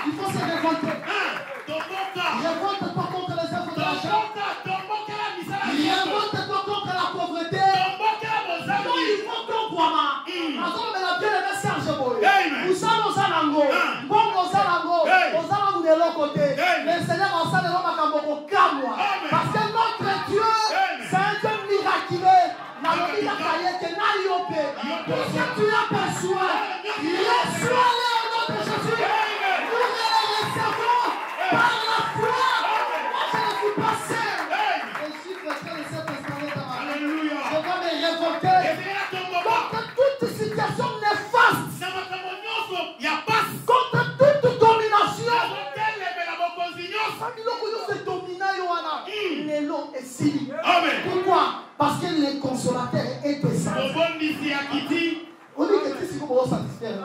il Amen. Pourquoi? Parce que le consolateur est descendu. On dit que si vous voulez satisfaire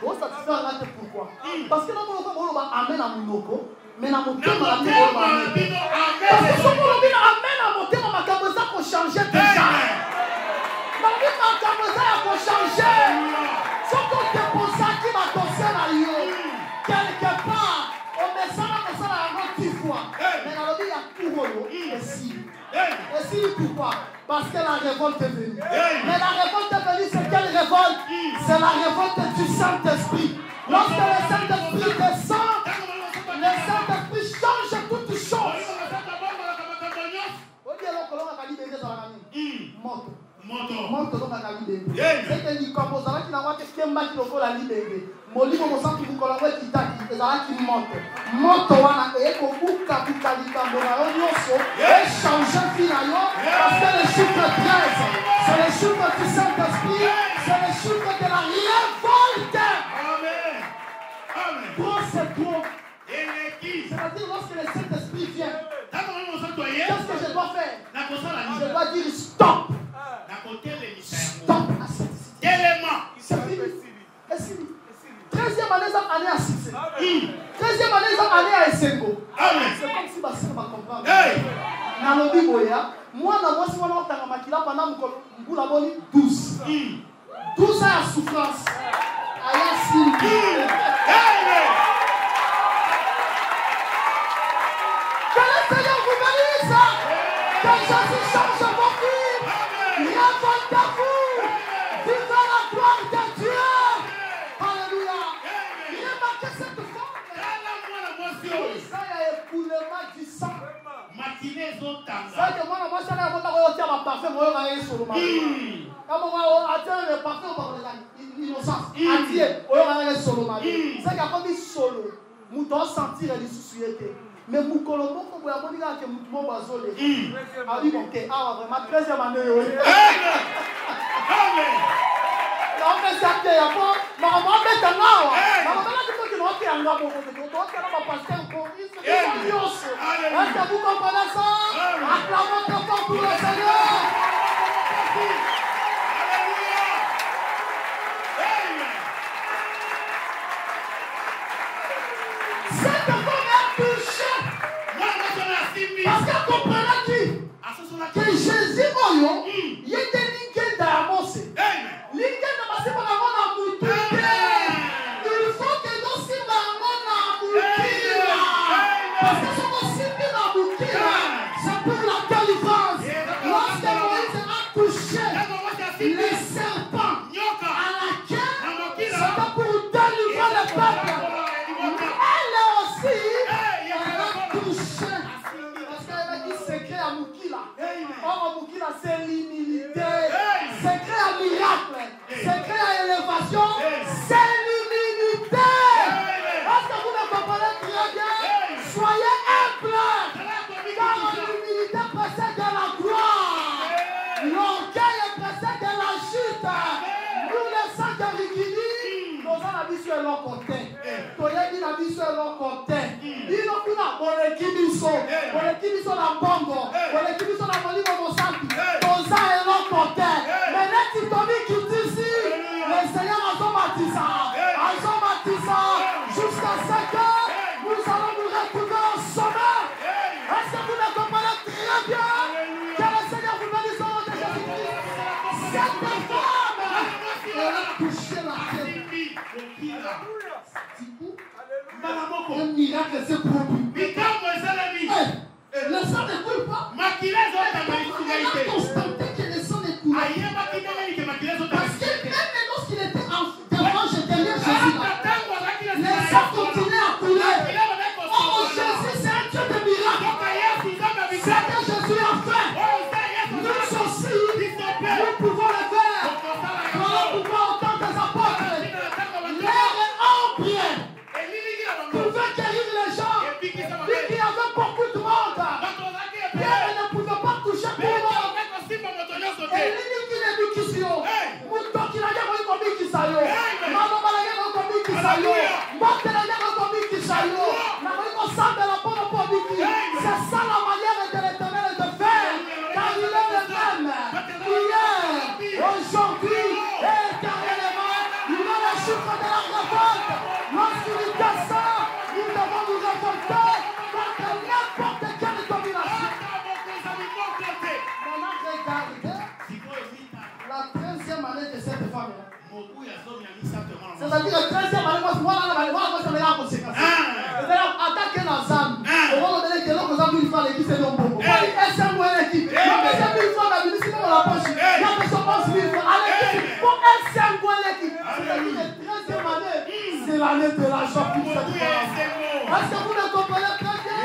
vous satisfaire pourquoi? Parce que nous voulons amener à Mounoko, mais dans mon thème, parce que si vous voulez amener à mon thème, ma cabosa pour changer déjà. Ma cabosa pour changer. Surtout que pour ça qui m'a tossé là, quelque part, on met ça là, on a un autre fois. Mais dans le il y a tout et si. Et si pourquoi? Parce que la révolte est venue. Mais la révolte est venue, c'est quelle révolte? C'est la révolte du Saint-Esprit. Lorsque le Saint-Esprit descend, le Saint-Esprit change toutes choses. Moto donc à libérer. C'est que ni comme ça qui n'a pas que match le faut la libérer. Molimo mo santi vous coller qui t'a qui ça qui monte. Moto wana e ko buka buka likambo na onyoso et changer finalement parce que le chiffre 13 c'est le chiffre du Saint-Esprit, c'est le chiffre de la révolte. Amen. Amen. Pour c'est trop. C'est-à-dire lorsque le Saint-Esprit vient, qu'est-ce que je dois faire? Je dois dire stop. Stop à cette c'est fini. C'est fini. 13e année, ça année à 6. 13e année, ça année à Essengo. C'est comme si ma soeur m'a compris. Nalobi Boya, moi, si on a un maquilla pendant que vous l'avez 12. 12 ans à souffrance. Aya Simbi. Que le Seigneur vous bénisse. Que Jésus change vos vies. Révoltez-vous. Vivez la gloire de Dieu. Alléluia. Remarquez cette femme. Ça y a époulement du sang. Ça que moi, je suis à ma parfum, moi, je suis sur le marché. Quand on le parfum, on va l'innocence. Adieu, on va sur le marché. C'est qu'après, il solo. Nous devons sentir les soucis. Mais mon colombo, on va dire que mon bazole. Ah oui, ok. Ah, vraiment, 13e année. Amen. On fait ça, il y a pas. Mais on va mettre un an. Mais on va mettre un an qui est un an. On va passer un peu. Est-ce que vous comprenez ça? Acclamons très fort pour le Seigneur. Cette femme est touchée. Parce qu'elle comprenait que Jésus, il était linké d'Amos. Linké d'Amos, il faut que nous soyons parce que c'est pour la délivrance. Lorsque Moïse a touché les serpents à la queue, c'était pour délivrer le peuple. Elle aussi, elle a touché. Parce qu'elle a dit secret à Moukila. Or, Moukila, c'est l'humilité. Secret à miracle. Secret à élévation, c'est l'humilité. Est-ce que vous me comprenez très bien? Soyez humbles. Car l'humilité précède la gloire. L'orgueil précède la chute. Nous, les saints de Rigidi, nous avons la vie sur leur côté. Nous avons la vie sur leur côté. Nous avons la vie sur la bongo. Nous avons la vie sur la molimo mosanti. Nous avons leur côté. Mais les titomis qui disent ici, le Seigneur a son baptisa. Jusqu'à 5 heures, nous allons nous retrouver en sommet. Est-ce que vous me comprenez très bien? Que le Seigneur vous bénisse au nom de Jésus-Christ. Cette femme, elle a touché la tête. Un miracle s'est produit. Le sang ne coule pas. Elle a constaté que le sang ne coule pas. Parce que même lorsqu'il était devant derrière Jésus, le sang continuait à couler. Oh Jésus, c'est un Dieu de miracles. C'est que Jésus a fait. Nous aussi, nous pouvons le faire. Nous pouvons entendre des apôtres. L'air est ample. Pouvez guérir les gens. Et c'est-à-dire le 13e année, voilà, ça me l'a conséquence. C'est-à-dire, attaquer la ZAN. On va donner que l'on a mis l'équipe, c'est non bon. C'est un bon équipe. Il y a des fois, la ministre, on la poche. Il y a des gens qui disent, allez, pour c'est un bon équipe. C'est-à-dire, le 13e année, c'est l'année de l'argent pour cette fois. Est-ce que vous le comprenez très bien?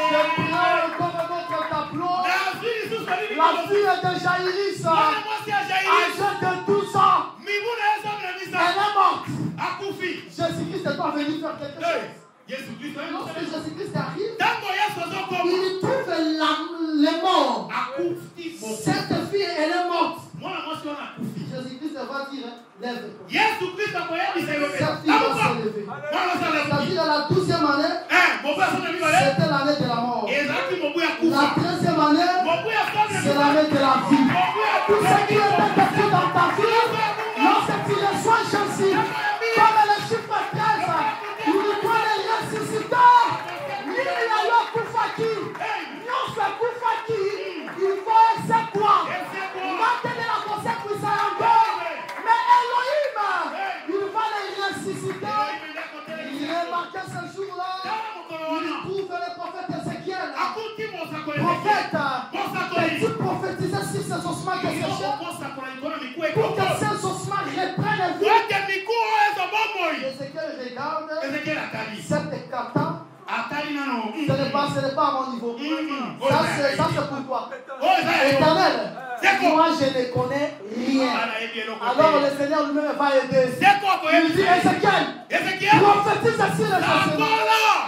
Je prends encore notre tableau. La fille de Jaïris, âgée de 12 ans, elle est morte. Jésus-Christ est pas venu faire quelque chose. Lorsque Jésus-Christ arrive, il trouve les morts. Cette fille, elle est morte. Jésus-Christ va dire, lève-toi. Cette fille va se lever. C'est-à-dire la 12e année, c'était l'année de la mort. La 13e année, c'est l'année de la vie. Tout ce qui était détruit dans ta vie, lorsque tu reçois Jésus, comme le chiffre 13, il doit les ressusciter. Il y a eu Koufaki. Nous sommes Koufaki. Il faut essayer quoi? Maintenez la conseil pour ça encore. Mais Elohim, il va les ressusciter. Il est marqué ce jour-là. Il trouve le prophète Ézéchiel. Prophète, tu prophétisais sur ces ossements que séchés. Pour que ces ossements reprennent vie. Ézéchiel regarde. Cette kata. Ce n'est pas à mon niveau. Ça c'est pourquoi. Éternel, moi je ne connais rien. Alors le Seigneur lui-même va aider. Il dit Ézéchiel, prophétise sur les chassements.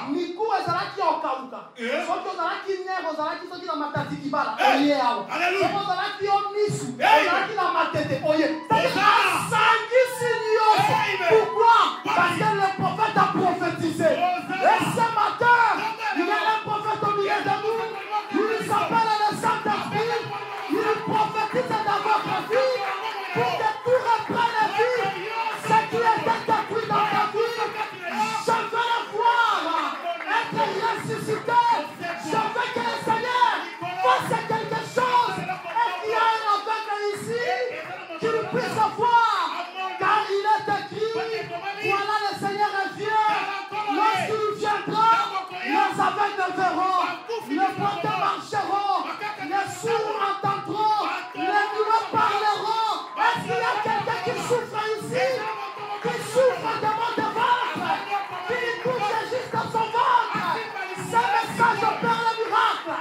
Mikou ezalaki okauka. Soki ozalaki nerf, ozalaki soki na matati kibala. Oye awa. Soki ozalaki omisu, ozalaki na matete. Oye. C'est-à-dire asangisi nyonso. Pourquoi? Parce que le prophète a prophétisé. Et ce matin, il y a un prophète au milieu de nous. Il s'appelle le Saint-Esprit. Il prophétise dans votre vie pour que tout reprenne vie. Ce qui était détruit dans ta vie, je veux le voir être ressuscité. Je veux que le Seigneur fasse quelque chose et qu'il y ait un aveugle ici qu'il puisse voir. Car il est écrit, voilà le Seigneur revient. Lorsqu'il viendra, les aveugles verront, les porteurs marcheront, les sourds entendront, les muets parleront. Est-ce qu'il y a quelqu'un qui souffre ici? Qui souffre de mon ventre? Qui touche juste dans son ventre? Ce message opère le miracle.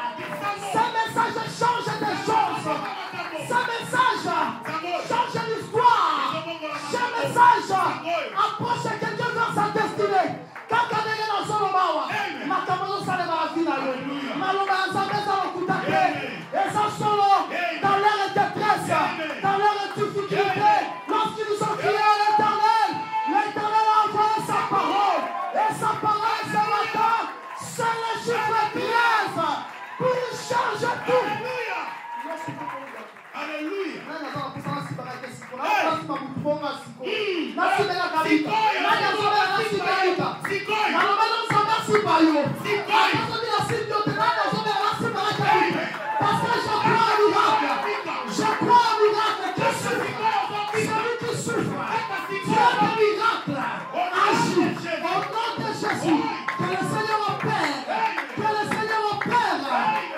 Ce message change des choses. Ce message change l'histoire. Ce message approche quelqu'un dans sa destinée. Quand on est dans son mawa, ma camarade ça les maravilla. Ma loma ça met ça au coup d'après. Et ça solo dans leur détresse, dans leur difficulté. Lorsqu'ils sont criés à l'Éternel, l'Éternel a envoyé sa parole. Et sa parole ce matin, c'est le chiffre 13 pour changer tout. Alléluia. Je crois au miracle qui souffre. Celui qui souffre. Dieu de miracle. Agis au nom de Jésus. Que le Seigneur opère. Que le Seigneur opère.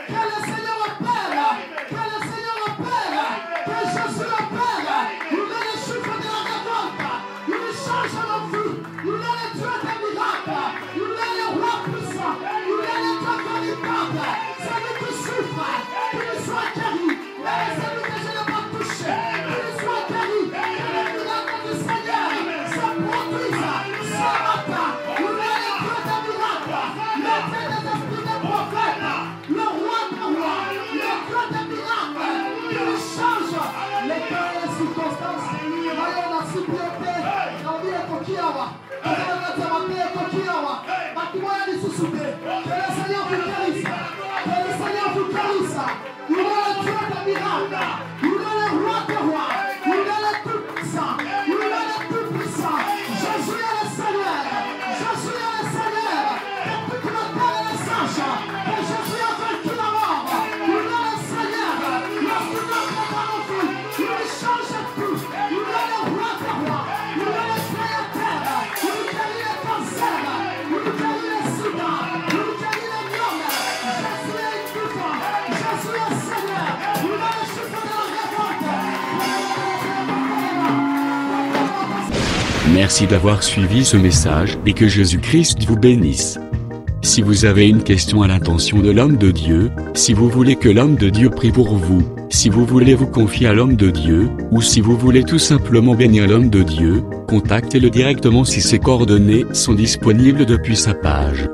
Que le Seigneur opère. Que le Seigneur opère. Que Jésus opère. Il est le chiffre de la révolte. Il change nos vies. Il est le Dieu des miracles. Il est le roi puissant. Il est le Dieu véritable. Celui qui souffre, qu'il soit guéri. Mais celui que je n'ai pas touché, qu'il soit guéri. Que le miracle du Seigneur se produise ce matin. Il est le Dieu des miracles. Le Dieu des esprits des prophètes. Le roi des rois. Le Dieu des miracles. Il change les cœurs et les circonstances. Voyons la sobriété. La vie est coquille. Que le Seigneur vous guérisse. Que le Seigneur vous guérisse. Il est le Dieu des miracles. Il est le roi des rois. Il est le tout-puissant. Il est le tout-puissant. Jésus est le Seigneur. Jésus est le Seigneur. Que toute la terre est sage. Que Jésus a vaincu la mort. Il est le Seigneur. Lorsqu'il entre dans nos vies, il change tout. Il est le roi des rois. Merci d'avoir suivi ce message et que Jésus-Christ vous bénisse. Si vous avez une question à l'intention de l'homme de Dieu, si vous voulez que l'homme de Dieu prie pour vous, si vous voulez vous confier à l'homme de Dieu, ou si vous voulez tout simplement bénir l'homme de Dieu, contactez-le directement si ses coordonnées sont disponibles depuis sa page.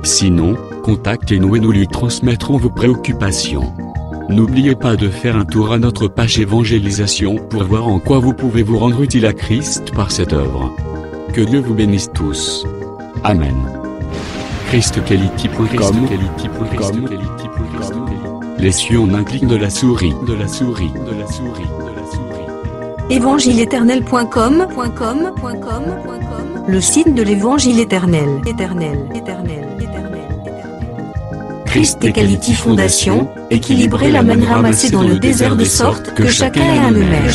Sinon, contactez-nous et nous lui transmettrons vos préoccupations. N'oubliez pas de faire un tour à notre page évangélisation pour voir en quoi vous pouvez vous rendre utile à Christ par cette œuvre. Que Dieu vous bénisse tous. Amen. ChristQuality.com. Les cieux en un clic de la souris. Évangile-éternel.com. Le site de l'Évangile éternel. Christ Equality Fondation, équilibrer la manne ramassée dans le désert de sorte que chacun ait un eumère.